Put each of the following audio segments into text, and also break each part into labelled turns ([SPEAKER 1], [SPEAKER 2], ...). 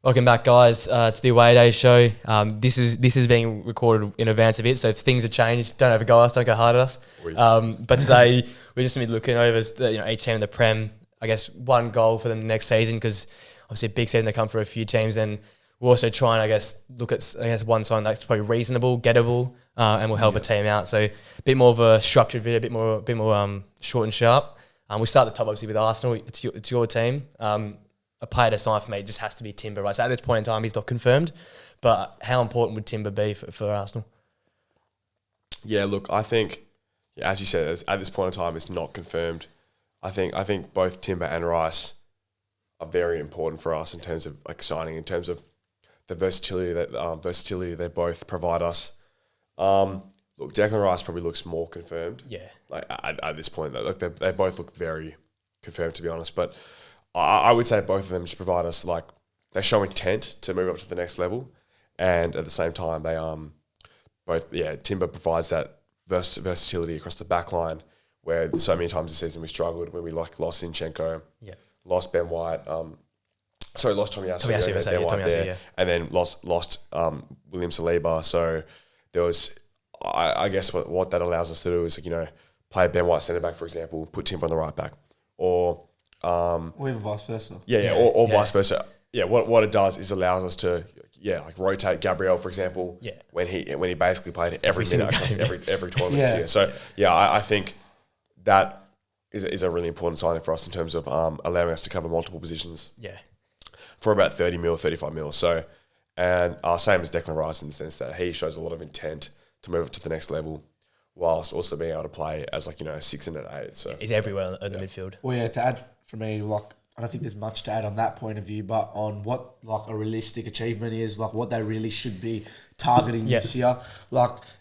[SPEAKER 1] Welcome back, guys, to the Away Day show. This is being recorded in advance of it, so if things have changed, don't overgo us, don't go hard at us. But today we're just going to be looking over each team in the Prem. I guess one goal for them next season, because obviously a big season they come for a few teams, and we'll also try and look at one sign that's probably reasonable, gettable, and will help a team out. So a bit more of a structured video, a bit more short and sharp. We start at the top obviously with Arsenal. It's your team. A player to sign for me just has to be Timber, right? So at this point in time, he's not confirmed. But how important would Timber be for Arsenal?
[SPEAKER 2] Yeah, look, I think, as you said, at this point in time, it's not confirmed. I think both Timber and Rice are very important for us in terms of signing, in terms of the versatility they both provide us. Look, Declan Rice probably looks more confirmed.
[SPEAKER 1] Yeah.
[SPEAKER 2] At this point, though, they both look very confirmed, to be honest. But I would say both of them just provide us they show intent to move up to the next level, and at the same time Timber provides that versatility across the back line, where so many times this season we struggled when we lost Zinchenko, lost Ben White, lost Tomiyasu, and then lost William Saliba. So there was, I guess what that allows us to do is play Ben White centre back, for example, put Timber on the right back, or
[SPEAKER 3] even vice versa.
[SPEAKER 2] Or vice versa. Yeah, what it does is allows us to rotate Gabriel, for example, when he basically played every minute across every tournament this year. So I think that is a really important signing for us in terms of allowing us to cover multiple positions.
[SPEAKER 1] Yeah.
[SPEAKER 2] For about 30 mil, 35 mil. So, and same as Declan Rice in the sense that he shows a lot of intent to move up to the next level, whilst also being able to play as a 6 and an 8. So
[SPEAKER 1] he's everywhere in the midfield.
[SPEAKER 3] Well, to add for me, I don't think there's much to add on that point of view, but on what a realistic achievement is, what they really should be targeting this year.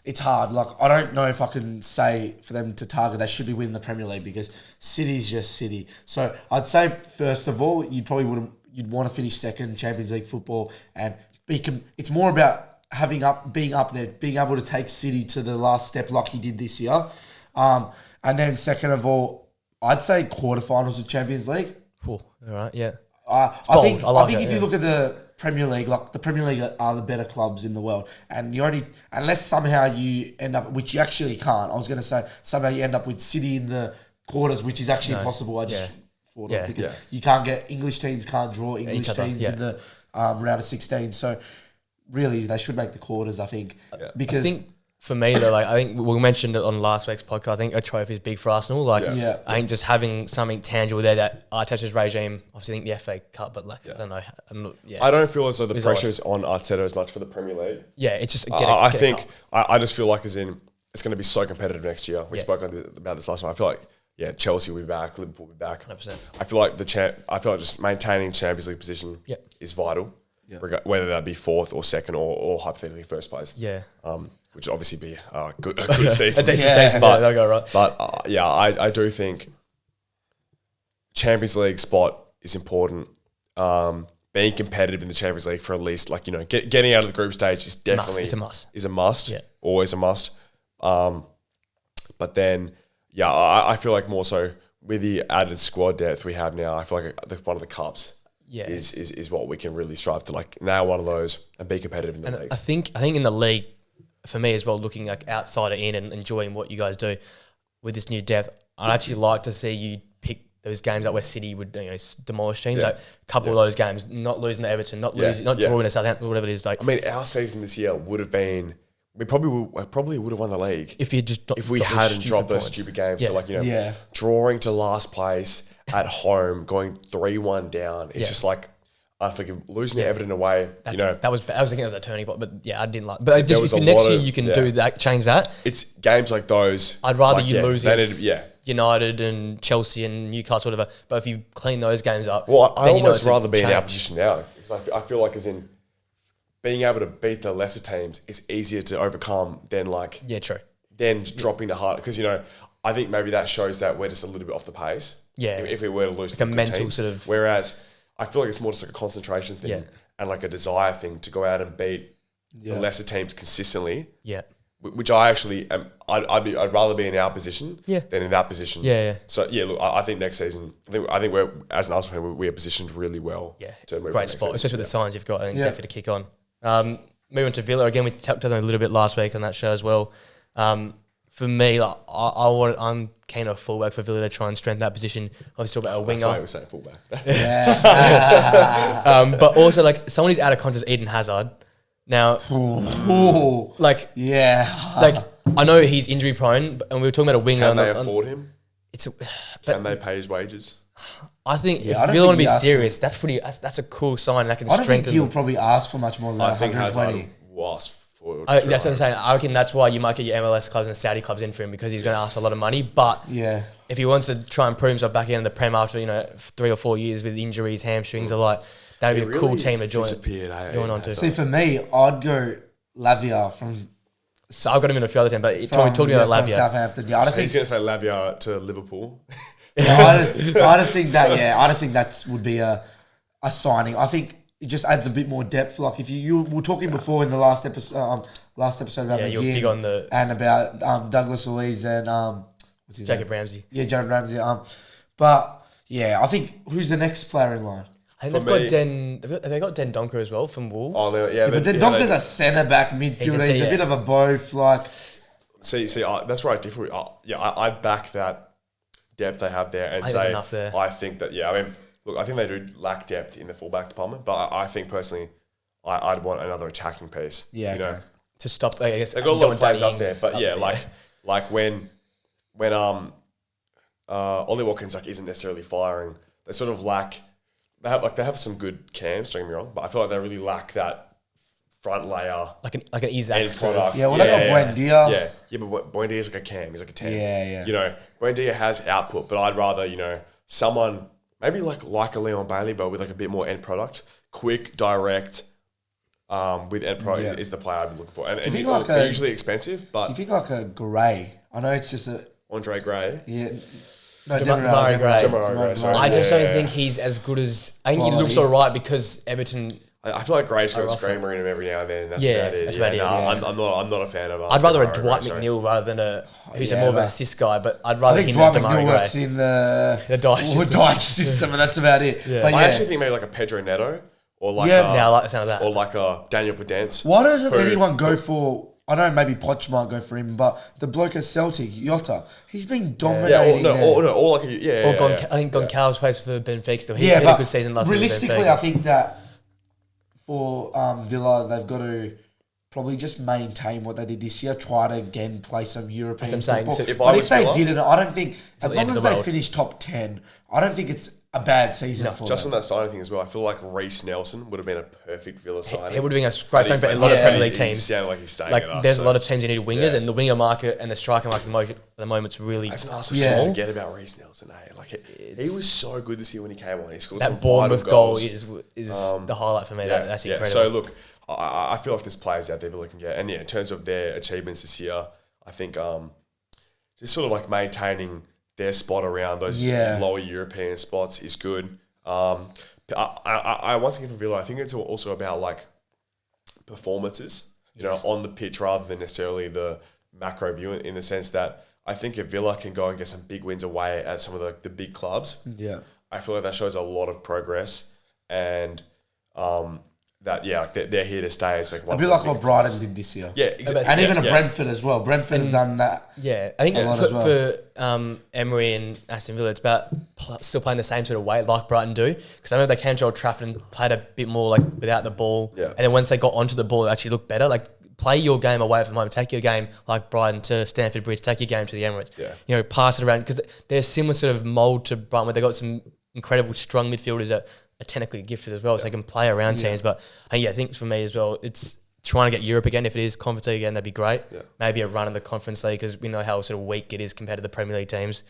[SPEAKER 3] It's hard. I don't know if I can say for them to target they should be winning the Premier League, because City's just City. So I'd say first of all, you'd want to finish second in Champions League football, and it's more about being up there, being able to take City to the last step like you did this year. And then second of all, I'd say quarterfinals of Champions League.
[SPEAKER 1] Cool. All right, yeah.
[SPEAKER 3] I think if you look at the Premier League, the Premier League are the better clubs in the world, and unless somehow you end up, which you actually can't. I was going to say somehow you end up with City in the quarters, which is actually impossible. I just thought of, because you can't get English teams can't draw English teams in the round of 16. So really, they should make the quarters, I think, because.
[SPEAKER 1] I think for me, though, I think we mentioned it on last week's podcast. I think a trophy is big for Arsenal. I think just having something tangible there that Arteta's regime, obviously, I think the FA Cup, but I don't know.
[SPEAKER 2] I don't feel as though the pressure is on Arteta as much for the Premier League.
[SPEAKER 1] Yeah, it's just.
[SPEAKER 2] I just feel like it's going to be so competitive next year. We spoke about this last time. I feel like Chelsea will be back, Liverpool will be back.
[SPEAKER 1] 100%.
[SPEAKER 2] I feel like just maintaining Champions League position is vital, whether that be fourth or second or hypothetically first place.
[SPEAKER 1] Yeah.
[SPEAKER 2] Which would obviously be a good season.
[SPEAKER 1] A decent season, but they'll go right.
[SPEAKER 2] But I do think Champions League spot is important. Being competitive in the Champions League for at least getting out of the group stage is definitely a must. Yeah. Always a must. But then I feel like more so with the added squad depth we have now, I feel like one of the cups is what we can really strive to now one of those and be competitive in the leagues.
[SPEAKER 1] I think in the league, for me as well, looking outside in and enjoying what you guys do with this new depth, I'd actually like to see you pick those games where City would demolish teams. A couple of those games, not losing to Everton, not drawing to Southampton, whatever it is.
[SPEAKER 2] Our season this year would have been. We probably would have won the league
[SPEAKER 1] if
[SPEAKER 2] we hadn't dropped those stupid games.
[SPEAKER 1] Yeah.
[SPEAKER 2] So drawing to last place at home, going 3-1 down. It's just unforgivable. Losing to Everton away,
[SPEAKER 1] that was thinking it was a turning point, but I didn't like. But just if next year you can do that, change that.
[SPEAKER 2] It's games like those.
[SPEAKER 1] I'd rather you lose against United and Chelsea and Newcastle, whatever. But if you clean those games up,
[SPEAKER 2] I almost rather be in our position now, because I feel like as in being able to beat the lesser teams is easier to overcome than
[SPEAKER 1] true.
[SPEAKER 2] Then dropping to hard, because I think maybe that shows that we're just a little bit off the pace.
[SPEAKER 1] Yeah,
[SPEAKER 2] if we were to lose
[SPEAKER 1] a mental
[SPEAKER 2] team.
[SPEAKER 1] sort of.
[SPEAKER 2] Whereas I feel like it's more just a concentration thing and a desire thing to go out and beat the lesser teams consistently.
[SPEAKER 1] Yeah.
[SPEAKER 2] which I actually am. I'd rather be in our position
[SPEAKER 1] Yeah.
[SPEAKER 2] than in that position.
[SPEAKER 1] Yeah.
[SPEAKER 2] So yeah, look, I think next season, I think we're as an Arsenal fan, we are positioned really well.
[SPEAKER 1] Yeah,
[SPEAKER 2] to move on
[SPEAKER 1] great
[SPEAKER 2] next
[SPEAKER 1] spot,
[SPEAKER 2] season.
[SPEAKER 1] especially with the signs you've got. I think
[SPEAKER 3] Yeah.
[SPEAKER 1] definitely to kick on. Moving to Villa again, we touched on it a little bit last week on that show as well. For me, like, I'm keen on a fullback for Villa to try and strengthen that position. Obviously, talk about a
[SPEAKER 2] That's why
[SPEAKER 1] winger,
[SPEAKER 2] we say fullback.
[SPEAKER 3] Yeah.
[SPEAKER 1] but also like someone who's out of contract, Eden Hazard. Now,
[SPEAKER 3] Ooh.
[SPEAKER 1] like
[SPEAKER 3] Yeah.
[SPEAKER 1] I know he's injury prone, and we were talking about a winger.
[SPEAKER 2] Can they afford him?
[SPEAKER 1] It's,
[SPEAKER 2] Can they pay his wages?
[SPEAKER 1] I think
[SPEAKER 3] Yeah, I
[SPEAKER 1] if
[SPEAKER 3] don't
[SPEAKER 1] Villa want to
[SPEAKER 3] think
[SPEAKER 1] be
[SPEAKER 3] he asked
[SPEAKER 1] serious, that's a cool sign. That can
[SPEAKER 3] I don't think
[SPEAKER 1] strengthen
[SPEAKER 3] he'll
[SPEAKER 1] them.
[SPEAKER 3] probably ask for much more than
[SPEAKER 2] I think
[SPEAKER 3] 120.
[SPEAKER 2] Hazard will ask for.
[SPEAKER 1] That's what I'm saying. I reckon that's why you might get your MLS clubs and Saudi clubs in for him, because he's going to ask for a lot of money. But
[SPEAKER 3] Yeah.
[SPEAKER 1] if he wants to try and prove himself back in the Prem after 3 or 4 years with injuries, hamstrings, that'd be a cool team to join on to.
[SPEAKER 3] See, for me, I'd go Lavia from
[SPEAKER 1] So I've got him in a few other teams, but talking about
[SPEAKER 3] from
[SPEAKER 1] Lavia,
[SPEAKER 3] Southampton. Yeah, I just
[SPEAKER 2] He's
[SPEAKER 3] think
[SPEAKER 2] going to say Lavia to Liverpool.
[SPEAKER 3] I just think that I just think that would be a signing. I think it just adds a bit more depth. Like if you were talking before in the last episode about
[SPEAKER 1] you're
[SPEAKER 3] McGinn
[SPEAKER 1] big on the
[SPEAKER 3] and about Douglas Luiz and what's his
[SPEAKER 1] Jacob
[SPEAKER 3] name?
[SPEAKER 1] Ramsey.
[SPEAKER 3] Yeah, Jared Ramsey. But yeah, I think who's the next player in line?
[SPEAKER 1] I think
[SPEAKER 2] For
[SPEAKER 1] they've
[SPEAKER 2] me-
[SPEAKER 1] got Den. Have they got Den Donker as well from Wolves?
[SPEAKER 2] Oh, yeah,
[SPEAKER 3] But then Donker's a centre back midfielder. He's a
[SPEAKER 1] yeah.
[SPEAKER 3] bit of a both. Like
[SPEAKER 2] See, that's where I differ. I'd back that depth they have there and
[SPEAKER 1] I think there's
[SPEAKER 2] say
[SPEAKER 1] enough there.
[SPEAKER 2] I think that I mean, look, I think they do lack depth in the fullback department, but I think personally, I'd want another attacking piece.
[SPEAKER 3] Yeah,
[SPEAKER 2] you know,
[SPEAKER 3] okay.
[SPEAKER 1] To stop, I guess
[SPEAKER 2] they've got a
[SPEAKER 1] you
[SPEAKER 2] lot
[SPEAKER 1] don't
[SPEAKER 2] of players
[SPEAKER 1] want
[SPEAKER 2] up there,
[SPEAKER 1] Danny
[SPEAKER 2] but
[SPEAKER 1] Ings
[SPEAKER 2] yeah,
[SPEAKER 1] up
[SPEAKER 2] like when Ollie Watkins isn't necessarily firing, they sort of lack. They have some good cams. Don't get me wrong, but I feel like they really lack that front layer.
[SPEAKER 1] like an Isaac
[SPEAKER 2] End
[SPEAKER 1] sort
[SPEAKER 2] product.
[SPEAKER 1] of.
[SPEAKER 3] Yeah, well, they got Buendia.
[SPEAKER 2] Yeah, but Buendia's like a cam. He's like a 10.
[SPEAKER 3] Yeah.
[SPEAKER 2] You know, Buendia has output, but I'd rather, someone maybe like a Leon Bailey, but with like a bit more end product. Quick, direct, with end product is the player I'd be looking for. And
[SPEAKER 3] think
[SPEAKER 2] they're usually expensive,
[SPEAKER 3] Do
[SPEAKER 2] but
[SPEAKER 3] you think like a Gray? I know it's just a
[SPEAKER 2] Andre Gray.
[SPEAKER 3] yeah. No,
[SPEAKER 1] Demarai Gray.
[SPEAKER 2] Demarai Gray, sorry.
[SPEAKER 1] I just
[SPEAKER 2] Yeah.
[SPEAKER 1] don't think he's as good as. I think he
[SPEAKER 3] Quality.
[SPEAKER 1] looks all right because Everton.
[SPEAKER 2] I feel like Gray's got a
[SPEAKER 1] rough
[SPEAKER 2] screamer in him every now and then. That's
[SPEAKER 1] Yeah,
[SPEAKER 2] about it.
[SPEAKER 1] that's about it,
[SPEAKER 2] No,
[SPEAKER 1] yeah.
[SPEAKER 2] I'm not a fan of.
[SPEAKER 1] I'd rather a
[SPEAKER 2] Demarai Gray,
[SPEAKER 1] Dwight
[SPEAKER 2] sorry.
[SPEAKER 1] McNeil rather than who's
[SPEAKER 3] Yeah,
[SPEAKER 1] more of an
[SPEAKER 3] but-
[SPEAKER 1] assist guy. But I'd
[SPEAKER 3] I
[SPEAKER 1] rather
[SPEAKER 3] think
[SPEAKER 1] him
[SPEAKER 3] Dwight
[SPEAKER 1] than
[SPEAKER 3] McNeil
[SPEAKER 1] Demarai
[SPEAKER 3] works
[SPEAKER 1] Gray.
[SPEAKER 3] in the
[SPEAKER 1] The Dyche system.
[SPEAKER 3] Dyche system, and that's about it.
[SPEAKER 1] Yeah.
[SPEAKER 3] But
[SPEAKER 2] I
[SPEAKER 3] yeah,
[SPEAKER 2] actually think maybe like a Pedro Neto or like
[SPEAKER 3] Yeah.
[SPEAKER 1] Now I like the sound of that.
[SPEAKER 2] or like a Daniel Podence.
[SPEAKER 3] why doesn't
[SPEAKER 2] who-
[SPEAKER 3] anyone go for? I know maybe Poch might go for him, but the bloke at Celtic, Jota, he's been dominating.
[SPEAKER 2] Yeah,
[SPEAKER 3] there.
[SPEAKER 2] or like
[SPEAKER 1] Or I think Goncalves plays for Benfica still. He
[SPEAKER 3] Yeah,
[SPEAKER 1] had a
[SPEAKER 3] but
[SPEAKER 1] good season last season.
[SPEAKER 3] realistically,
[SPEAKER 1] for
[SPEAKER 3] I
[SPEAKER 1] Benfica.
[SPEAKER 3] think that for Villa, they've got to probably just maintain what they did this year. Try to again play some European
[SPEAKER 1] I'm saying,
[SPEAKER 3] football.
[SPEAKER 1] so-
[SPEAKER 2] If I
[SPEAKER 3] But
[SPEAKER 2] was
[SPEAKER 3] if they
[SPEAKER 2] Villa-
[SPEAKER 3] didn't, I don't think as
[SPEAKER 1] the
[SPEAKER 3] long
[SPEAKER 1] end of
[SPEAKER 3] as
[SPEAKER 1] the
[SPEAKER 3] they
[SPEAKER 1] world.
[SPEAKER 3] finish top 10, I don't think it's a bad season for
[SPEAKER 2] Just
[SPEAKER 3] them.
[SPEAKER 2] on that signing thing as well, I feel like Reece Nelson would have been a perfect Villa signing.
[SPEAKER 1] It would have been a great sign for a lot of
[SPEAKER 3] Yeah,
[SPEAKER 1] Premier League
[SPEAKER 2] He
[SPEAKER 1] teams.
[SPEAKER 2] sounded like he's staying
[SPEAKER 1] Like,
[SPEAKER 2] at us.
[SPEAKER 1] there's a
[SPEAKER 2] so-
[SPEAKER 1] lot of teams who need wingers,
[SPEAKER 2] Yeah.
[SPEAKER 1] and the winger market and the striker market at the moment's really
[SPEAKER 2] As an Arsenal
[SPEAKER 3] Yeah.
[SPEAKER 2] fan, forget about Reece Nelson. Like he was so good this year when he came on. He scored some
[SPEAKER 1] that Bournemouth
[SPEAKER 2] vital
[SPEAKER 1] goal
[SPEAKER 2] goals.
[SPEAKER 1] is the highlight for me. That's incredible.
[SPEAKER 2] So look, I feel like there's players out there Villa can get, and in terms of their achievements this year, I think just sort of like maintaining their spot around those lower European spots is good. I once again for Villa, I think it's also about like performances, on the pitch rather than necessarily the macro view. In the sense that I think if Villa can go and get some big wins away at some of the big clubs, I feel like that shows a lot of progress and that like they're here to stay. It's like
[SPEAKER 3] A bit like what Brighton did this year.
[SPEAKER 2] Yeah, exactly.
[SPEAKER 3] And even
[SPEAKER 2] yeah.
[SPEAKER 3] Brentford as well. Brentford have done that.
[SPEAKER 1] Yeah, I think
[SPEAKER 3] A lot as
[SPEAKER 1] for Emery and Aston Villa, it's about still playing the same sort of way like Brighton do. Because I know they came to Old Trafford and played a bit more like without the ball.
[SPEAKER 2] Yeah.
[SPEAKER 1] And then once they got onto the ball, it actually looked better. Like, play your game away from home. Take your game like Brighton to Stamford Bridge. Take your game to the Emirates.
[SPEAKER 2] Yeah.
[SPEAKER 1] Pass it around. Because they're a similar sort of mould to Brighton where they got some incredible strong midfielders that are technically gifted as well, so they can play around teams. But I think for me as well, it's trying to get Europe again. If it is Conference League again, that'd be great.
[SPEAKER 2] Yeah.
[SPEAKER 1] Maybe a run in the Conference League because we know how sort of weak it is compared to the Premier League teams.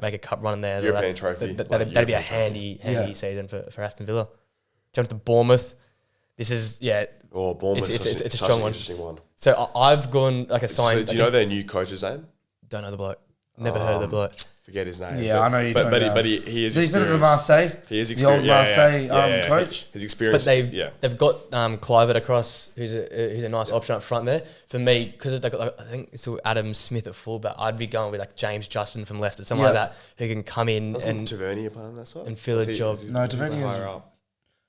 [SPEAKER 1] Make a cup run in there.
[SPEAKER 2] European trophy.
[SPEAKER 1] That'd be a handy
[SPEAKER 3] Yeah.
[SPEAKER 1] season for Aston Villa. Jump to Bournemouth. This is
[SPEAKER 2] Oh, Bournemouth.
[SPEAKER 1] It's
[SPEAKER 2] It's
[SPEAKER 1] a
[SPEAKER 2] such
[SPEAKER 1] strong
[SPEAKER 2] an
[SPEAKER 1] one.
[SPEAKER 2] interesting one.
[SPEAKER 1] So I've gone like a sign.
[SPEAKER 2] So do you know their new coach's name?
[SPEAKER 1] Don't know the bloke. Never heard of the bloke.
[SPEAKER 2] Forget his name.
[SPEAKER 3] Yeah, I know you're
[SPEAKER 2] but,
[SPEAKER 3] talking
[SPEAKER 2] but, he,
[SPEAKER 3] about.
[SPEAKER 2] but he is
[SPEAKER 3] Isn't it the
[SPEAKER 2] experienced.
[SPEAKER 3] Marseille?
[SPEAKER 2] He is
[SPEAKER 3] The old
[SPEAKER 2] experienced.
[SPEAKER 3] Marseille coach?
[SPEAKER 2] His experience.
[SPEAKER 1] But they've got Clivert across, who's a nice option up front there. For me, because they've got I think it's still Adam Smith at fullback, I'd be going with like James Justin from Leicester, someone like that who can come in
[SPEAKER 2] Doesn't Tavernier play on that side?
[SPEAKER 1] and fill a job.
[SPEAKER 3] No, Tavernier is...
[SPEAKER 2] higher up.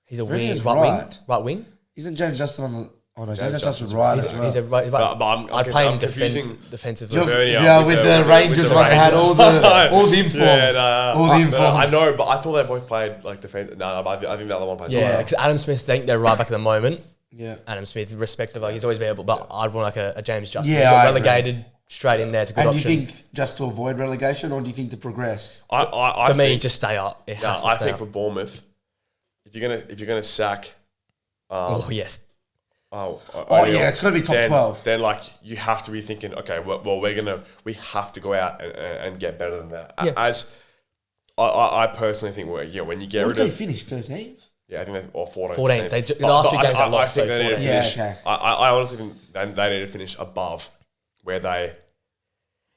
[SPEAKER 1] He's a
[SPEAKER 3] Tavernier
[SPEAKER 1] wing,
[SPEAKER 3] is
[SPEAKER 1] right wing,
[SPEAKER 3] right.
[SPEAKER 1] right wing.
[SPEAKER 3] Isn't James Justin on the... Oh no, James
[SPEAKER 2] Justin's
[SPEAKER 3] Justin's right as well.
[SPEAKER 1] He's a right.
[SPEAKER 2] But I'm
[SPEAKER 1] I'd play him
[SPEAKER 2] I'm confusing
[SPEAKER 1] defensively.
[SPEAKER 2] Tavernier
[SPEAKER 3] Yeah, with the Rangers one that had all the informs. All the informs.
[SPEAKER 2] I know, but I thought they both played like defense. No, but I think the other one plays.
[SPEAKER 1] Yeah,
[SPEAKER 2] well.
[SPEAKER 1] because Adam Smith, I think they're right back at the moment.
[SPEAKER 3] Yeah.
[SPEAKER 1] Adam Smith, respective, like he's always been able, but I'd want like a James Justin.
[SPEAKER 3] Yeah,
[SPEAKER 1] He's not
[SPEAKER 3] I
[SPEAKER 1] relegated straight in there. It's a good
[SPEAKER 3] And do
[SPEAKER 1] option.
[SPEAKER 3] you think just to avoid relegation, or do you think to progress?
[SPEAKER 2] I
[SPEAKER 1] For me,
[SPEAKER 2] think,
[SPEAKER 1] just stay up. It has to
[SPEAKER 2] I
[SPEAKER 1] stay
[SPEAKER 2] think
[SPEAKER 1] up.
[SPEAKER 2] for Bournemouth, if you're gonna sack,
[SPEAKER 1] Oh yes,
[SPEAKER 3] Yeah, it's got to be top
[SPEAKER 2] then,
[SPEAKER 3] 12.
[SPEAKER 2] Then like you have to be thinking, okay, well we have to go out and get better than that.
[SPEAKER 1] Yeah.
[SPEAKER 2] As I personally think, when you get
[SPEAKER 3] What
[SPEAKER 2] rid
[SPEAKER 3] did they
[SPEAKER 2] of,
[SPEAKER 3] finish? 13th?
[SPEAKER 2] yeah, I think they or 14.
[SPEAKER 1] 14th. The last two games
[SPEAKER 2] I
[SPEAKER 1] they lost,
[SPEAKER 2] think
[SPEAKER 1] so
[SPEAKER 2] they need to
[SPEAKER 1] 14th.
[SPEAKER 3] Yeah,
[SPEAKER 2] finish.
[SPEAKER 3] okay.
[SPEAKER 2] I honestly think they need to finish above where they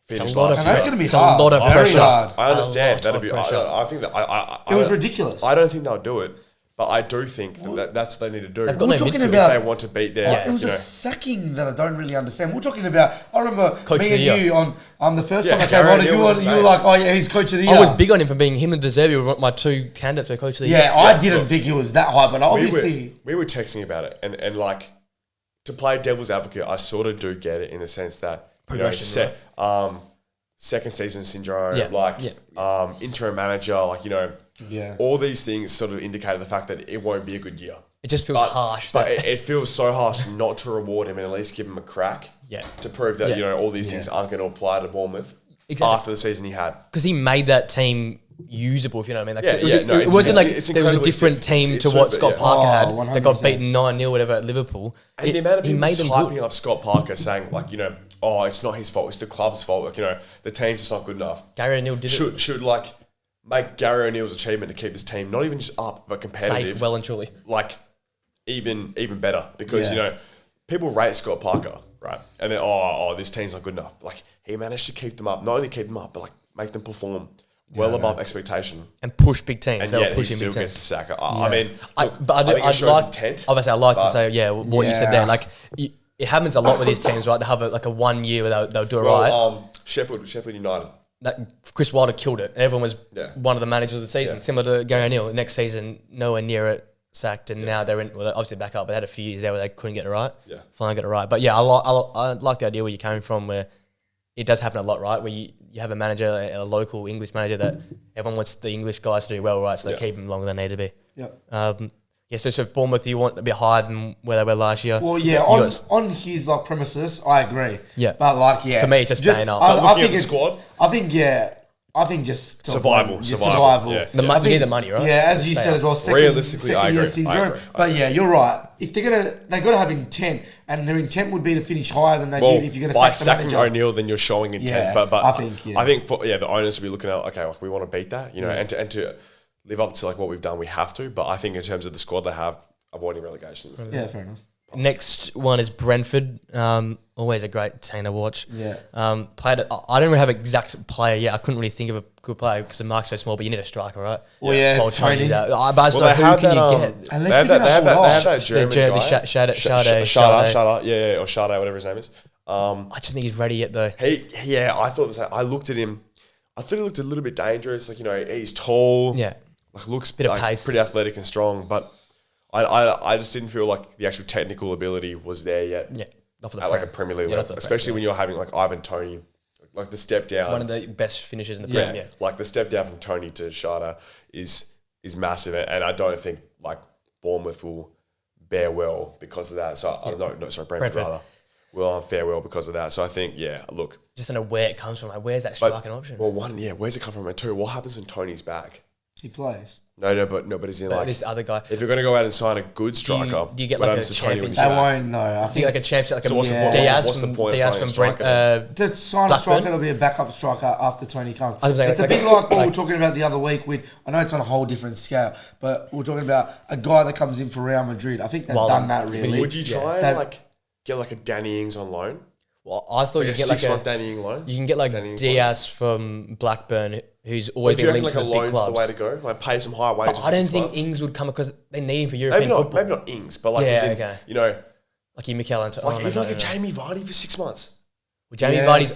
[SPEAKER 2] finished
[SPEAKER 1] lot of
[SPEAKER 2] last
[SPEAKER 3] And
[SPEAKER 2] year.
[SPEAKER 3] that's going to be
[SPEAKER 1] It's a
[SPEAKER 3] hard.
[SPEAKER 1] lot of
[SPEAKER 3] Very
[SPEAKER 1] pressure.
[SPEAKER 3] hard.
[SPEAKER 2] I understand.
[SPEAKER 1] lot
[SPEAKER 2] That'd
[SPEAKER 1] of
[SPEAKER 2] be.
[SPEAKER 1] pressure.
[SPEAKER 2] I think that
[SPEAKER 3] It was ridiculous.
[SPEAKER 2] I don't think they'll do it, but I do think that's what they need to do.
[SPEAKER 1] They've got
[SPEAKER 3] We're
[SPEAKER 1] no
[SPEAKER 3] talking
[SPEAKER 1] midfield.
[SPEAKER 2] if
[SPEAKER 3] about-
[SPEAKER 2] they want to beat their,
[SPEAKER 1] Yeah.
[SPEAKER 3] It was
[SPEAKER 2] you
[SPEAKER 3] a
[SPEAKER 2] know,
[SPEAKER 3] sacking that I don't really understand. We're talking about. I remember
[SPEAKER 1] Coach of
[SPEAKER 3] me
[SPEAKER 1] the
[SPEAKER 3] and
[SPEAKER 1] year.
[SPEAKER 3] you on the first
[SPEAKER 2] Yeah,
[SPEAKER 3] time I came
[SPEAKER 2] Gary
[SPEAKER 3] on, and
[SPEAKER 2] O'Neill
[SPEAKER 3] you
[SPEAKER 2] was
[SPEAKER 3] were
[SPEAKER 2] the
[SPEAKER 3] you were
[SPEAKER 2] same.
[SPEAKER 3] like, "Oh yeah, he's coach of the year."
[SPEAKER 1] I was big on him for being him and De Zerbi were my two candidates for coach of the year.
[SPEAKER 3] Yeah, I didn't think it was that high, but
[SPEAKER 2] we
[SPEAKER 3] obviously,
[SPEAKER 2] were texting about it, and like to play devil's advocate, I sort of do get it in the sense that
[SPEAKER 1] Progression,
[SPEAKER 2] second season syndrome,
[SPEAKER 1] Yeah,
[SPEAKER 2] interim manager,
[SPEAKER 3] yeah.
[SPEAKER 2] all these things sort of indicated the fact that it won't be a good year.
[SPEAKER 1] It just feels harsh.
[SPEAKER 2] But it feels so harsh not to reward him and at least give him a crack.
[SPEAKER 1] Yeah.
[SPEAKER 2] To prove that,
[SPEAKER 1] Yeah.
[SPEAKER 2] all these things aren't going to apply to Bournemouth
[SPEAKER 1] Exactly.
[SPEAKER 2] after the season he had.
[SPEAKER 1] Because he made that team usable, if you know what I mean. Like,
[SPEAKER 2] Yeah,
[SPEAKER 1] it, was,
[SPEAKER 2] yeah, no,
[SPEAKER 1] it
[SPEAKER 2] it's-
[SPEAKER 1] wasn't
[SPEAKER 2] it's-
[SPEAKER 1] like
[SPEAKER 2] it's
[SPEAKER 1] there was a
[SPEAKER 2] incredibly
[SPEAKER 1] different
[SPEAKER 2] different.
[SPEAKER 1] team
[SPEAKER 2] It's
[SPEAKER 1] to what
[SPEAKER 2] super,
[SPEAKER 1] Scott
[SPEAKER 2] yeah.
[SPEAKER 1] Parker had
[SPEAKER 3] 100%.
[SPEAKER 1] that got beaten 9-0, whatever, at Liverpool.
[SPEAKER 2] And the amount of
[SPEAKER 1] he
[SPEAKER 2] people
[SPEAKER 1] made them
[SPEAKER 2] hyping
[SPEAKER 1] good.
[SPEAKER 2] up Scott Parker saying, oh, it's not his fault, it's the club's fault. The team's just not good enough.
[SPEAKER 1] Gary O'Neill did it
[SPEAKER 2] Should make Gary O'Neill's achievement to keep his team not even just up, but competitive.
[SPEAKER 1] safe, well and truly.
[SPEAKER 2] Even better. Because,
[SPEAKER 3] Yeah.
[SPEAKER 2] people rate Scott Parker, right? And then, this team's not good enough. He managed to keep them up. Not only keep them up, but make them perform well above expectation.
[SPEAKER 1] And push big teams.
[SPEAKER 2] And
[SPEAKER 1] They were
[SPEAKER 2] yet he
[SPEAKER 1] pushing
[SPEAKER 2] still
[SPEAKER 1] big
[SPEAKER 2] gets
[SPEAKER 1] teams.
[SPEAKER 2] the sack. I mean, look,
[SPEAKER 1] But
[SPEAKER 2] I think it
[SPEAKER 1] I'd
[SPEAKER 2] shows
[SPEAKER 1] like,
[SPEAKER 2] intent.
[SPEAKER 1] obviously, I'd like to
[SPEAKER 2] but-
[SPEAKER 1] say, what you said
[SPEAKER 3] Yeah.
[SPEAKER 1] there. It happens a lot with these teams, right? They have a 1 year where they'll do it right.
[SPEAKER 2] Well, Sheffield United.
[SPEAKER 1] That Chris Wilder killed it. Everyone was
[SPEAKER 2] Yeah.
[SPEAKER 1] one of the managers of the season,
[SPEAKER 2] Yeah.
[SPEAKER 1] similar to Gary O'Neill. Next season, nowhere near it, sacked, and now they're in. Well, they're obviously back up, but they had a few years there where they couldn't get it right.
[SPEAKER 2] Yeah.
[SPEAKER 1] Finally get it right. But yeah, I like the idea where you're coming from, where it does happen a lot, right? Where you have a manager, a local English manager that everyone wants the English guys to do well, right? So they keep them longer than they need to be.
[SPEAKER 3] Yep.
[SPEAKER 1] So for Bournemouth, you want to be higher than where they were last year.
[SPEAKER 3] Well, yeah,
[SPEAKER 1] You
[SPEAKER 3] on,
[SPEAKER 1] got-
[SPEAKER 3] on his for me, I agree.
[SPEAKER 1] Yeah.
[SPEAKER 3] But
[SPEAKER 1] For me, it's just staying up.
[SPEAKER 3] I
[SPEAKER 2] But looking
[SPEAKER 3] think
[SPEAKER 2] at the
[SPEAKER 3] it's
[SPEAKER 2] squad?
[SPEAKER 3] I think just to
[SPEAKER 2] Survival,
[SPEAKER 3] avoid-
[SPEAKER 2] survival, yeah.
[SPEAKER 1] The
[SPEAKER 3] I
[SPEAKER 1] money,
[SPEAKER 3] think-
[SPEAKER 1] you need the money, right?
[SPEAKER 3] Yeah, as
[SPEAKER 1] To
[SPEAKER 3] you
[SPEAKER 1] stay
[SPEAKER 3] said
[SPEAKER 1] up.
[SPEAKER 3] as well.
[SPEAKER 2] Realistically, I
[SPEAKER 3] second year
[SPEAKER 2] agree.
[SPEAKER 3] syndrome.
[SPEAKER 2] I agree.
[SPEAKER 3] But yeah, you're right. If they got to have intent, and their intent would be to finish higher than they did. If you're going to
[SPEAKER 2] by
[SPEAKER 3] sack the
[SPEAKER 2] sacking
[SPEAKER 3] manager.
[SPEAKER 2] O'Neill, then you're showing intent.
[SPEAKER 3] Yeah,
[SPEAKER 2] but
[SPEAKER 3] I think, yeah.
[SPEAKER 2] I think the owners will be looking at we want to beat that, and to live up to what we've done, we have to. But I think in terms of the squad they have, avoiding relegations.
[SPEAKER 3] Yeah, fair enough.
[SPEAKER 1] Next one is Brentford. Always a great team to watch.
[SPEAKER 3] Yeah.
[SPEAKER 1] Played. I don't really have an exact player yet. I couldn't really think of a good player because the mark's so small. But you need a striker, right?
[SPEAKER 3] Well, yeah,
[SPEAKER 1] Paul
[SPEAKER 3] Tony.
[SPEAKER 1] Tony's out. But I just
[SPEAKER 2] Well,
[SPEAKER 1] know
[SPEAKER 2] they
[SPEAKER 1] who
[SPEAKER 2] have
[SPEAKER 1] can
[SPEAKER 2] that.
[SPEAKER 1] you get?
[SPEAKER 3] Unless
[SPEAKER 2] They
[SPEAKER 3] they're
[SPEAKER 2] have
[SPEAKER 3] gonna
[SPEAKER 2] that
[SPEAKER 3] hold off.
[SPEAKER 2] German
[SPEAKER 1] Jeremy
[SPEAKER 2] guy.
[SPEAKER 1] Schade,
[SPEAKER 2] Schade, yeah, or Schade, whatever his name is.
[SPEAKER 1] I just think he's ready yet though.
[SPEAKER 2] I thought the same. I looked at him. I thought he looked a little bit dangerous. He's tall.
[SPEAKER 1] Yeah.
[SPEAKER 2] Looks
[SPEAKER 1] Bit of pace.
[SPEAKER 2] pretty athletic and strong, but I just didn't feel like the actual technical ability was there yet.
[SPEAKER 1] Yeah. Not for the
[SPEAKER 2] At
[SPEAKER 1] Prem.
[SPEAKER 2] a Premier League
[SPEAKER 1] Yeah, not
[SPEAKER 2] level,
[SPEAKER 1] for the
[SPEAKER 2] especially
[SPEAKER 1] Prem,
[SPEAKER 2] when you're having Ivan Toney, the step down.
[SPEAKER 1] one of the best finishers in the Prem. Yeah.
[SPEAKER 2] The step down from Toney to Schade is massive, and I don't think Bournemouth will bear well because of that. So Brentford rather will fare well because of that. So I think look.
[SPEAKER 1] Just don't know where it comes from. Where's that striking option?
[SPEAKER 2] Well, where's it come from? And two, what happens when Tony's back?
[SPEAKER 3] He plays.
[SPEAKER 2] But he's in
[SPEAKER 1] This other guy.
[SPEAKER 2] if you're going to go out and sign a good striker,
[SPEAKER 1] do you get
[SPEAKER 2] what
[SPEAKER 1] like a
[SPEAKER 2] happens to Tony when he's
[SPEAKER 1] championship?
[SPEAKER 3] They
[SPEAKER 2] back?
[SPEAKER 3] won't know. I
[SPEAKER 1] Do you
[SPEAKER 3] think
[SPEAKER 1] like a championship, like
[SPEAKER 2] So
[SPEAKER 1] a
[SPEAKER 2] what's the point?
[SPEAKER 1] Diaz
[SPEAKER 2] What's the
[SPEAKER 1] from
[SPEAKER 2] point of
[SPEAKER 1] Diaz
[SPEAKER 2] signing
[SPEAKER 1] from
[SPEAKER 2] a
[SPEAKER 1] Brent?
[SPEAKER 2] striker
[SPEAKER 3] to sign a
[SPEAKER 1] Blackburn?
[SPEAKER 3] striker, it'll be a backup striker after Tony comes.
[SPEAKER 1] I was saying,
[SPEAKER 3] It's a
[SPEAKER 1] like-
[SPEAKER 3] bit like what we
[SPEAKER 1] like-
[SPEAKER 3] were talking about the other week with, I know it's on a whole different scale, but we're talking about a guy that comes in for Real Madrid. I think they've
[SPEAKER 1] Well,
[SPEAKER 3] done that really.
[SPEAKER 2] Would you try
[SPEAKER 3] They've-
[SPEAKER 2] and get a Danny Ings on loan?
[SPEAKER 1] Well, I thought
[SPEAKER 2] Like
[SPEAKER 1] you
[SPEAKER 2] a
[SPEAKER 1] get like
[SPEAKER 2] 6 month Danny Ings loan.
[SPEAKER 1] you can get like
[SPEAKER 2] Danny Ings
[SPEAKER 1] Diaz from Blackburn, who's
[SPEAKER 2] Do
[SPEAKER 1] always
[SPEAKER 2] you
[SPEAKER 1] been
[SPEAKER 2] reckon
[SPEAKER 1] linked
[SPEAKER 2] like a
[SPEAKER 1] to the big
[SPEAKER 2] loan's the way
[SPEAKER 1] clubs.
[SPEAKER 2] to go? Like pay some high wages.
[SPEAKER 1] But
[SPEAKER 2] for
[SPEAKER 1] I don't
[SPEAKER 2] 6
[SPEAKER 1] think
[SPEAKER 2] months?
[SPEAKER 1] Ings would come because they need him for European
[SPEAKER 2] Maybe not.
[SPEAKER 1] football.
[SPEAKER 2] Maybe not Ings, but like
[SPEAKER 1] Yeah,
[SPEAKER 2] as in,
[SPEAKER 1] okay.
[SPEAKER 2] you know,
[SPEAKER 1] Like you, Mikel Antonio.
[SPEAKER 2] like even like a Jamie Vardy for 6 months.
[SPEAKER 1] Well, Jamie
[SPEAKER 3] Yeah.
[SPEAKER 1] Vardy's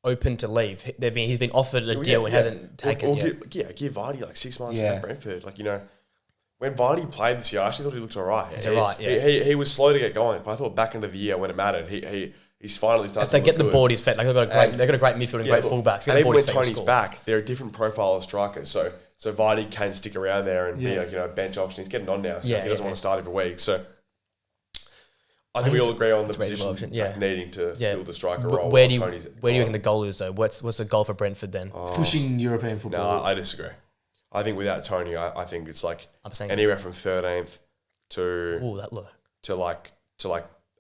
[SPEAKER 1] open to leave. He's been offered a deal and hasn't taken
[SPEAKER 2] or
[SPEAKER 1] it yet.
[SPEAKER 2] give Vardy like 6 months
[SPEAKER 3] Yeah.
[SPEAKER 2] at Brentford. Like, you know, when Vardy played this year, I actually thought he looked alright.
[SPEAKER 1] He's alright, yeah.
[SPEAKER 2] He was slow to get going, but I thought back into the year when it mattered, he's finally started
[SPEAKER 1] If they
[SPEAKER 2] to
[SPEAKER 1] get
[SPEAKER 2] look
[SPEAKER 1] the
[SPEAKER 2] good.
[SPEAKER 1] ball, he's fed. Like they've got a great midfield and great
[SPEAKER 2] look,
[SPEAKER 1] fullbacks.
[SPEAKER 2] And
[SPEAKER 1] Get the
[SPEAKER 2] even
[SPEAKER 1] ball,
[SPEAKER 2] when
[SPEAKER 1] he's fed, he'll
[SPEAKER 2] Tony's
[SPEAKER 1] score.
[SPEAKER 2] back, they're a different profile of strikers. So Vardy can stick around there and be
[SPEAKER 3] Yeah.
[SPEAKER 2] like, you know, a bench option. He's getting on now, so
[SPEAKER 1] Yeah,
[SPEAKER 2] he doesn't
[SPEAKER 1] yeah.
[SPEAKER 2] want to start every week. So I think we
[SPEAKER 1] think
[SPEAKER 2] all agree on the
[SPEAKER 1] it's a reasonable
[SPEAKER 2] position,
[SPEAKER 1] option, yeah.
[SPEAKER 2] like, needing to
[SPEAKER 1] Yeah.
[SPEAKER 2] fill the striker
[SPEAKER 1] But
[SPEAKER 2] role.
[SPEAKER 1] where do
[SPEAKER 2] while
[SPEAKER 1] you
[SPEAKER 2] Tony's
[SPEAKER 1] reckon the goal is though? What's the goal for Brentford then?
[SPEAKER 3] Pushing European
[SPEAKER 2] No,
[SPEAKER 3] football.
[SPEAKER 2] I disagree. I think without Tony, I think it's like
[SPEAKER 1] I'm saying
[SPEAKER 2] anywhere from 13th to
[SPEAKER 1] that low.
[SPEAKER 2] to like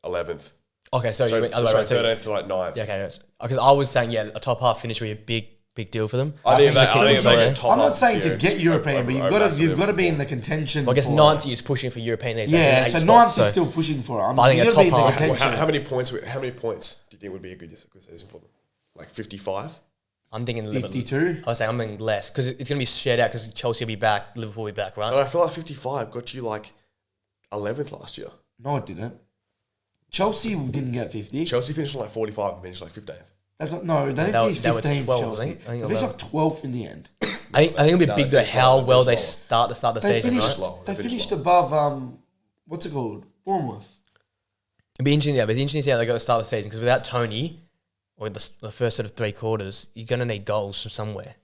[SPEAKER 2] 11th.
[SPEAKER 1] Okay, so
[SPEAKER 2] So,
[SPEAKER 1] you went other way around. So
[SPEAKER 2] 13th to like 9th.
[SPEAKER 1] yeah, okay. Because I was saying a top half finish would be a big deal for them.
[SPEAKER 2] I think
[SPEAKER 3] think
[SPEAKER 2] if they get top
[SPEAKER 3] I'm
[SPEAKER 2] half
[SPEAKER 3] not saying
[SPEAKER 2] this
[SPEAKER 3] to
[SPEAKER 2] year,
[SPEAKER 3] get
[SPEAKER 2] it's
[SPEAKER 3] European, but
[SPEAKER 2] a
[SPEAKER 3] you've got to
[SPEAKER 2] massive
[SPEAKER 3] be in the contention.
[SPEAKER 1] Well, I guess
[SPEAKER 3] for it.
[SPEAKER 1] ninth is pushing for European. There's
[SPEAKER 3] Yeah,
[SPEAKER 1] like
[SPEAKER 3] so
[SPEAKER 1] 8
[SPEAKER 3] ninth
[SPEAKER 1] spots,
[SPEAKER 3] is
[SPEAKER 1] so
[SPEAKER 3] still pushing for it.
[SPEAKER 1] I think
[SPEAKER 3] you've
[SPEAKER 1] a
[SPEAKER 3] got to be in
[SPEAKER 1] top
[SPEAKER 3] the
[SPEAKER 1] half-
[SPEAKER 3] contention.
[SPEAKER 2] How many points do you think would be a good season for them? Like 55?
[SPEAKER 1] I'm thinking
[SPEAKER 3] 52.
[SPEAKER 1] I was saying I'm thinking less because it's going to be shared out because Chelsea will be back, Liverpool will be back, right?
[SPEAKER 2] But I feel like 55 got you like 11th last year.
[SPEAKER 3] No, it didn't. Chelsea didn't get 50.
[SPEAKER 2] Chelsea finished on like 45 and finished like 15th.
[SPEAKER 3] That's not, no, they
[SPEAKER 1] That
[SPEAKER 3] didn't
[SPEAKER 1] was-
[SPEAKER 3] finish
[SPEAKER 1] that was
[SPEAKER 3] 15th.
[SPEAKER 1] 12th, I
[SPEAKER 3] Chelsea.
[SPEAKER 1] think. I think
[SPEAKER 3] They finished
[SPEAKER 1] 11th.
[SPEAKER 3] like 12th in the end.
[SPEAKER 1] I think it'll be
[SPEAKER 2] No,
[SPEAKER 1] big
[SPEAKER 2] they
[SPEAKER 1] though
[SPEAKER 2] finished
[SPEAKER 1] how
[SPEAKER 2] lower, they
[SPEAKER 1] well they
[SPEAKER 2] finished
[SPEAKER 1] start the
[SPEAKER 3] They
[SPEAKER 1] season,
[SPEAKER 3] finished.
[SPEAKER 1] right?
[SPEAKER 2] low.
[SPEAKER 3] They
[SPEAKER 2] They
[SPEAKER 3] finished
[SPEAKER 2] finished
[SPEAKER 3] above. What's it called? Bournemouth.
[SPEAKER 1] It'd be interesting, yeah, but it's interesting to see how they got to start the season because without Tony, or the first sort of 3 quarters, you're going to need goals from somewhere.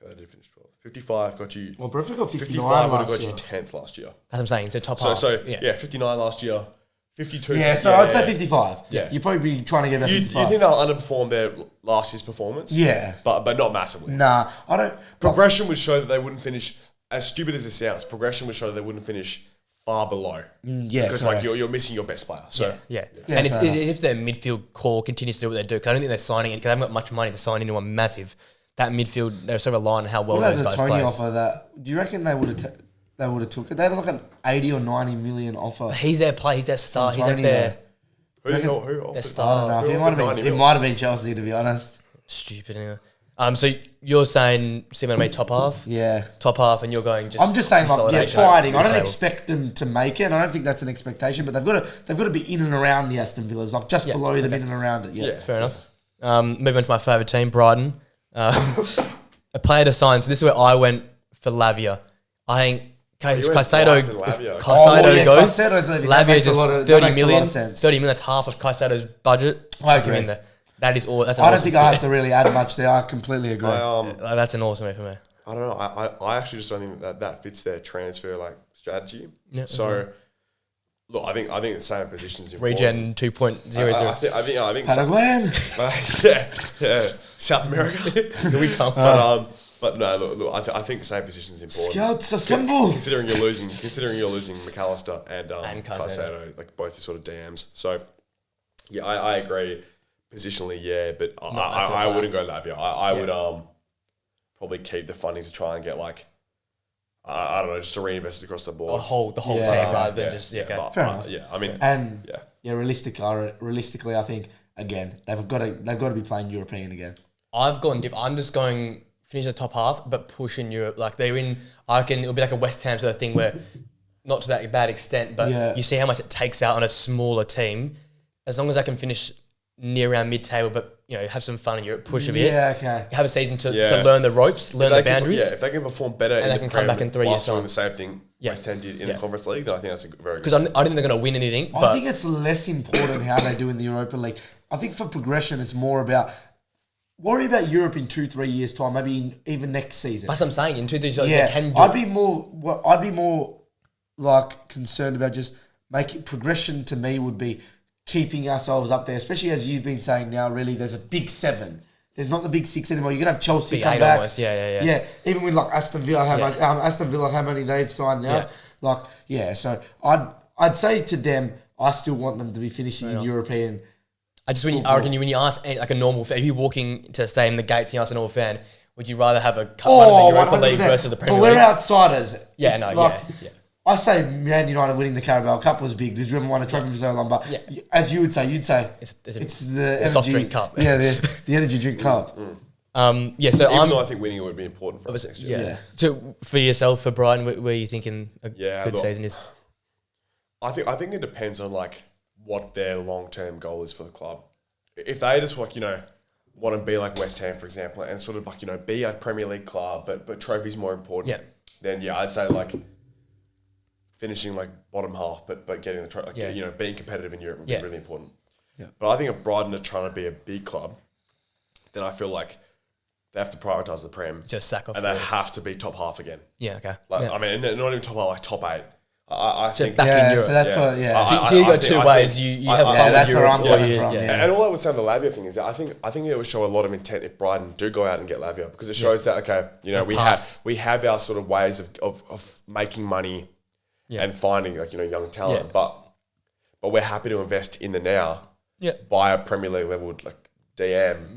[SPEAKER 2] Okay, they did finish 12th. 55 got you.
[SPEAKER 3] Well, Brentford got 59
[SPEAKER 2] 55 would have
[SPEAKER 3] last
[SPEAKER 2] got
[SPEAKER 3] year.
[SPEAKER 2] you 10th last year.
[SPEAKER 1] That's what I'm saying. So top
[SPEAKER 2] So,
[SPEAKER 1] half.
[SPEAKER 2] yeah, 59 last year. 52.
[SPEAKER 3] Yeah, so I'd say 55.
[SPEAKER 2] Yeah.
[SPEAKER 3] You'd probably be trying to get about
[SPEAKER 2] You
[SPEAKER 3] 55.
[SPEAKER 2] think they'll underperform their last year's performance?
[SPEAKER 3] Yeah.
[SPEAKER 2] But not massively.
[SPEAKER 3] Nah, I don't.
[SPEAKER 2] Progression would show that they wouldn't finish, as stupid as it sounds, progression would show that they wouldn't finish far below.
[SPEAKER 3] Yeah,
[SPEAKER 2] Because like
[SPEAKER 3] correct.
[SPEAKER 2] you're missing your best player. So
[SPEAKER 1] Yeah.
[SPEAKER 3] Yeah,
[SPEAKER 1] And it's
[SPEAKER 3] fair
[SPEAKER 1] as if their midfield core continues to do what they do. Because I don't think they're signing it because they haven't got much money to sign anyone massive. That midfield, they're sort of relying on how well
[SPEAKER 3] What about
[SPEAKER 1] those
[SPEAKER 3] the
[SPEAKER 1] guys
[SPEAKER 3] Tony
[SPEAKER 1] play.
[SPEAKER 3] offer? That do you reckon they would have? They would have took it. They had like an 80 or 90 million offer.
[SPEAKER 1] He's their player. He's their star. He's like
[SPEAKER 3] Tony,
[SPEAKER 1] their
[SPEAKER 2] who
[SPEAKER 1] their
[SPEAKER 2] offered?
[SPEAKER 1] star.
[SPEAKER 3] I don't know. I think
[SPEAKER 2] Who
[SPEAKER 3] it might have
[SPEAKER 2] offered
[SPEAKER 3] been.
[SPEAKER 2] 90
[SPEAKER 3] It
[SPEAKER 2] mil?
[SPEAKER 3] might have been Chelsea, to be honest.
[SPEAKER 1] Stupid. Anyway. So you're saying Simon made top half,
[SPEAKER 3] Yeah.
[SPEAKER 1] and you're going just.
[SPEAKER 3] I'm just saying, like, yeah,
[SPEAKER 1] consolidation.
[SPEAKER 3] fighting. I don't
[SPEAKER 1] Mid-table.
[SPEAKER 3] expect them to make it. And I don't think that's an expectation, but they've got to be in and around the Aston Villas, like just
[SPEAKER 1] Yeah,
[SPEAKER 3] below them,
[SPEAKER 1] okay.
[SPEAKER 3] in and around it. Yeah.
[SPEAKER 2] Yeah.
[SPEAKER 1] Fair enough. Moving on to my favourite team, Brighton. A player to sign. So this is where I went for Lavia. I think
[SPEAKER 2] went
[SPEAKER 1] Caicedo.
[SPEAKER 2] Brighton,
[SPEAKER 1] If
[SPEAKER 2] Lavia.
[SPEAKER 1] Caicedo
[SPEAKER 3] Oh, well, yeah,
[SPEAKER 1] goes,
[SPEAKER 3] Caicedo's leaving. That
[SPEAKER 1] Lavia
[SPEAKER 3] makes
[SPEAKER 1] is
[SPEAKER 3] a lot
[SPEAKER 1] just
[SPEAKER 3] of- that
[SPEAKER 1] 30
[SPEAKER 3] makes a lot
[SPEAKER 1] million.
[SPEAKER 3] of sense.
[SPEAKER 1] 30 million. That's half of Caicedo's budget.
[SPEAKER 3] I
[SPEAKER 1] Chuck him
[SPEAKER 3] agree.
[SPEAKER 1] in there. That is all. That's an
[SPEAKER 3] I don't
[SPEAKER 1] awesome
[SPEAKER 3] think I have
[SPEAKER 1] fit.
[SPEAKER 3] to really add much there. I completely agree.
[SPEAKER 1] That's an awesome move for me.
[SPEAKER 2] I don't know. I actually just don't think that fits their transfer like strategy.
[SPEAKER 1] Yeah,
[SPEAKER 2] So look, I think the same positions important.
[SPEAKER 1] Regen 2.00.
[SPEAKER 2] I think
[SPEAKER 3] Paraguayan.
[SPEAKER 2] yeah, South America.
[SPEAKER 1] Here we come.
[SPEAKER 2] But no, look, I think the same position's important.
[SPEAKER 3] Scouts assemble.
[SPEAKER 2] Considering you're losing McAllister and
[SPEAKER 1] Caicedo.
[SPEAKER 2] Caicedo, like both sort of DMs. So yeah, I agree. Positionally, yeah, but I wouldn't go Lavia. I would probably keep the funding to try and get like I don't know, just to reinvest it across the board.
[SPEAKER 1] The whole
[SPEAKER 3] Yeah.
[SPEAKER 1] team rather than just okay.
[SPEAKER 2] But,
[SPEAKER 3] Fair enough.
[SPEAKER 2] yeah, I mean,
[SPEAKER 3] And
[SPEAKER 2] yeah.
[SPEAKER 3] realistically, I think again they've got to be playing European again.
[SPEAKER 1] I've gone diff. I'm just going finish the top half, but push in Europe. Like they're in. I reckon it'll be like a West Ham sort of thing where, not to that bad extent, but
[SPEAKER 3] Yeah.
[SPEAKER 1] you see how much it takes out on a smaller team. As long as I can finish near around mid-table, but have some fun in Europe, push a bit,
[SPEAKER 3] Yeah, okay.
[SPEAKER 1] have a season to
[SPEAKER 2] Yeah.
[SPEAKER 1] learn the ropes, learn the boundaries.
[SPEAKER 2] If they can perform better
[SPEAKER 1] And
[SPEAKER 2] in
[SPEAKER 1] they
[SPEAKER 2] the
[SPEAKER 1] can come
[SPEAKER 2] Prem
[SPEAKER 1] back in 3
[SPEAKER 2] whilst
[SPEAKER 1] years'
[SPEAKER 2] doing
[SPEAKER 1] time.
[SPEAKER 2] the same thing
[SPEAKER 1] Yeah.
[SPEAKER 2] West Ham did in
[SPEAKER 1] Yeah.
[SPEAKER 2] the Conference League, then I think that's a very good.
[SPEAKER 1] Because I don't think they're going to win anything.
[SPEAKER 3] I
[SPEAKER 1] But
[SPEAKER 3] think it's less important how they do in the Europa League. I think for progression, it's more about worry about Europe in 2-3 years' time, maybe even next season.
[SPEAKER 1] that's what I'm saying. In 2 years, they
[SPEAKER 3] Yeah,
[SPEAKER 1] can do
[SPEAKER 3] I'd be more like concerned about just making progression. To me, would be keeping ourselves up there, especially as you've been saying now. Really, there's a big 7. There's not the big 6 anymore. You're gonna have Chelsea
[SPEAKER 1] Big
[SPEAKER 3] come
[SPEAKER 1] 8
[SPEAKER 3] back.
[SPEAKER 1] almost. Yeah.
[SPEAKER 3] Yeah, even with like Aston Villa, how many they've signed now?
[SPEAKER 1] Yeah.
[SPEAKER 3] Like, yeah. So I'd say to them, I still want them to be finishing in European.
[SPEAKER 1] I reckon when you ask like a normal fan, if you're walking to stay in the gates and you ask a normal fan, would you rather have a cup one in the Europa League
[SPEAKER 3] 100%.
[SPEAKER 1] versus the
[SPEAKER 3] But
[SPEAKER 1] Premier
[SPEAKER 3] we're
[SPEAKER 1] League?
[SPEAKER 3] outsiders.
[SPEAKER 1] Yeah,
[SPEAKER 3] If,
[SPEAKER 1] no,
[SPEAKER 3] like,
[SPEAKER 1] yeah.
[SPEAKER 3] I say Man United winning the Carabao Cup was big because we haven't won a trophy for so long. But as you would say, you'd say it's the
[SPEAKER 1] soft drink cup.
[SPEAKER 3] Yeah, the energy drink cup.
[SPEAKER 1] So
[SPEAKER 2] Even though I think winning it would be important for us next year.
[SPEAKER 1] Yeah. So for yourself, for Brian, where are you thinking a good season is?
[SPEAKER 2] I think it depends on like what their long-term goal is for the club. If they just like want to be like West Ham, for example, and sort of like be a Premier League club, but trophies more important.
[SPEAKER 1] Yeah.
[SPEAKER 2] Then I'd say like finishing like bottom half, but getting the trophy, being competitive in Europe would be really important.
[SPEAKER 3] Yeah.
[SPEAKER 2] But I think if Brighton are trying to be a big club, then I feel like they have to prioritise the Prem.
[SPEAKER 1] Just sack off.
[SPEAKER 2] And they have to be top half again.
[SPEAKER 1] Yeah, okay.
[SPEAKER 2] I mean, not even top half, like top 8. I think
[SPEAKER 1] back in Europe.
[SPEAKER 3] So that's what.
[SPEAKER 1] So you got two ways. You have fun with
[SPEAKER 3] that's where
[SPEAKER 1] Europe.
[SPEAKER 3] I'm coming from. Yeah.
[SPEAKER 2] And all I would say on the Lavia thing is that I think it would show a lot of intent if Brighton do go out and get Lavia, because it shows that we have our sort of ways of making money and finding like young talent, but we're happy to invest in the now.
[SPEAKER 1] Yeah.
[SPEAKER 2] Buy a Premier League level like DM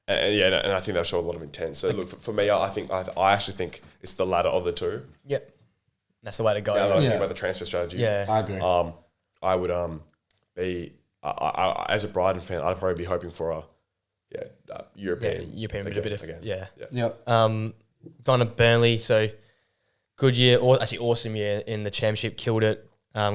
[SPEAKER 2] and I think they'll show a lot of intent. So look, for me, I actually think it's the latter of the two.
[SPEAKER 1] Yep. That's the way to go.
[SPEAKER 2] Now that I think about the transfer strategy.
[SPEAKER 1] Yeah.
[SPEAKER 3] I agree.
[SPEAKER 2] I would be as a Brighton fan, I'd probably be hoping for a European
[SPEAKER 1] bit of
[SPEAKER 2] again.
[SPEAKER 3] Yep.
[SPEAKER 1] Gone to Burnley, so good year, or actually awesome year in the Championship, killed it.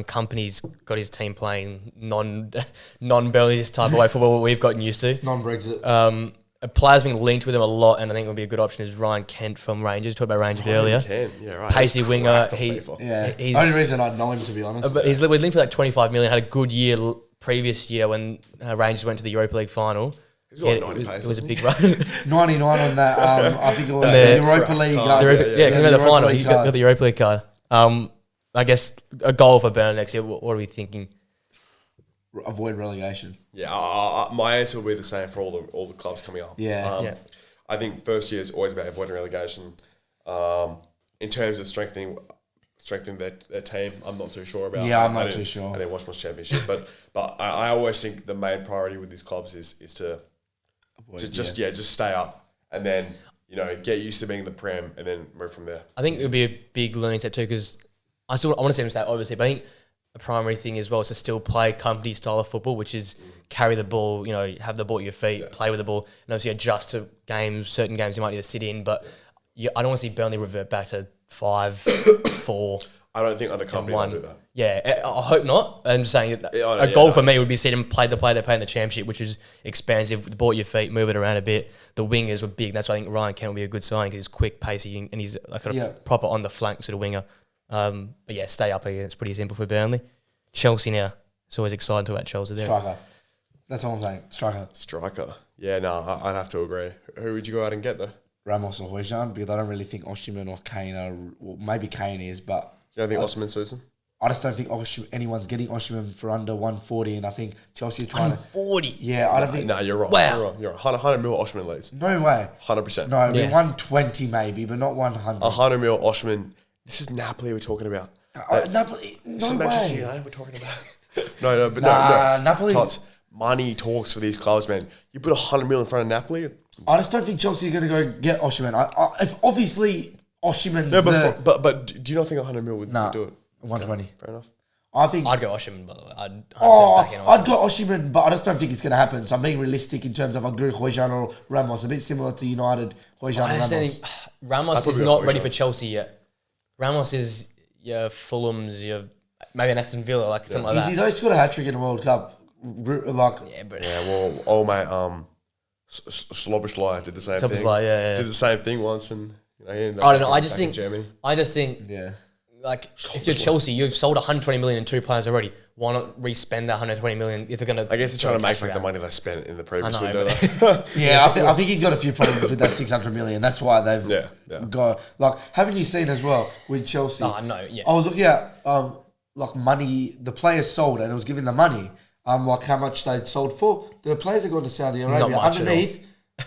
[SPEAKER 1] Company's got his team playing non-Burnley this type of way football, what we've gotten used to.
[SPEAKER 3] Non-Brexit.
[SPEAKER 1] A player's been linked with him a lot, and I think it would be a good option is Ryan Kent from Rangers. Talked about Rangers earlier.
[SPEAKER 2] Right.
[SPEAKER 1] Pacey winger.
[SPEAKER 2] He's
[SPEAKER 3] Only reason I'd know him, to be honest.
[SPEAKER 1] But he's linked for like 25 million. Had a good year previous year when Rangers went to the Europa League final. It was a big run.
[SPEAKER 3] 99 on that. I think it was the Europa League.
[SPEAKER 1] The final. He got the Europa League card. I guess a goal for Burnley next year. What are we thinking?
[SPEAKER 3] Avoid relegation.
[SPEAKER 2] Yeah, my answer will be the same for all the clubs coming up. I think first year is always about avoiding relegation. In terms of strengthening their team, I'm not too sure about.
[SPEAKER 3] Yeah, I'm not too sure.
[SPEAKER 2] I didn't watch much Championship, but I always think the main priority with these clubs is to just stay up and then get used to being in the Prem and then move from there.
[SPEAKER 1] I think it would be a big learning step too, because I want to see them stay obviously, but I think a primary thing as well is to still play company style of football, which is carry the ball, have the ball at your feet, play with the ball, and obviously adjust to games. Certain games you might need to sit in, but I don't want to see Burnley revert back to 5-4.
[SPEAKER 2] I don't think under company will do that.
[SPEAKER 1] Yeah, I hope not. I'm just saying a goal for me would be sit and play the play they play in the Championship, which is expansive, with the ball at your feet, move it around a bit. The wingers were big. That's why I think Ryan Kent will be a good signing, because he's quick, pacey, and he's like proper on the flank sort of winger. But stay up here. It's pretty simple for Burnley. Chelsea now. It's always exciting to talk about Chelsea there.
[SPEAKER 3] Striker. That's all I'm saying. Striker.
[SPEAKER 2] Yeah, no, I'd have to agree. Who would you go out and get though?
[SPEAKER 3] Ramos or Højlund, because I don't really think Osimhen or Kane are... Well, maybe Kane is, but...
[SPEAKER 2] You don't think Osimhen suits him?
[SPEAKER 3] I just don't think anyone's getting Osimhen for under 140, and I think Chelsea are trying
[SPEAKER 1] 140?
[SPEAKER 3] Yeah, I don't think...
[SPEAKER 2] No, you're wrong.
[SPEAKER 1] Wow.
[SPEAKER 2] You're wrong. 100 mil Osimhen leaves.
[SPEAKER 3] No way.
[SPEAKER 2] 100%.
[SPEAKER 3] No, 120 maybe, but not 100.
[SPEAKER 2] 100 mil Osimhen. This is Napoli we're talking about.
[SPEAKER 3] Napoli,
[SPEAKER 2] this is
[SPEAKER 3] no
[SPEAKER 2] Manchester
[SPEAKER 3] way.
[SPEAKER 2] United we're talking about. No.
[SPEAKER 3] Napoli's...
[SPEAKER 2] Tots, money talks for these clubs, man. You put 100 mil in front of Napoli...
[SPEAKER 3] I just don't think Chelsea are going to go get Osimhen. If obviously Osimhen's
[SPEAKER 2] but do you not think 100 mil would do it?
[SPEAKER 3] 120.
[SPEAKER 2] Okay, fair enough.
[SPEAKER 3] I think
[SPEAKER 1] I'd go Osimhen, by the way. I'd
[SPEAKER 3] go Osimhen, but I just don't think it's going to happen. So I'm being realistic in terms of I agree Højlund or Ramos, a bit similar to United. Højlund and Ramos.
[SPEAKER 1] Ramos is not ready for Chelsea yet. Ramos is Fulham's, maybe an Aston Villa, like something like that.
[SPEAKER 3] Is he though? He scored a hat trick in the World Cup.
[SPEAKER 2] Sloboslai did the same thing.
[SPEAKER 1] Did
[SPEAKER 2] the same thing once, and
[SPEAKER 1] I don't know. I just think,
[SPEAKER 3] yeah.
[SPEAKER 1] Like, if you're Chelsea, you've sold 120 million in 2 players already. Why not re-spend that 120 million if they're going to...
[SPEAKER 2] I guess they're trying to make like the money they spent in the previous window.
[SPEAKER 3] I think he's got a few problems with that 600 million. That's why they've got... Like, haven't you seen as well with Chelsea?
[SPEAKER 1] Oh, no, yeah.
[SPEAKER 3] I was looking at, like, money... The players sold, and it was giving the money, like, how much they'd sold for. The players are going to Saudi Arabia.
[SPEAKER 1] Not much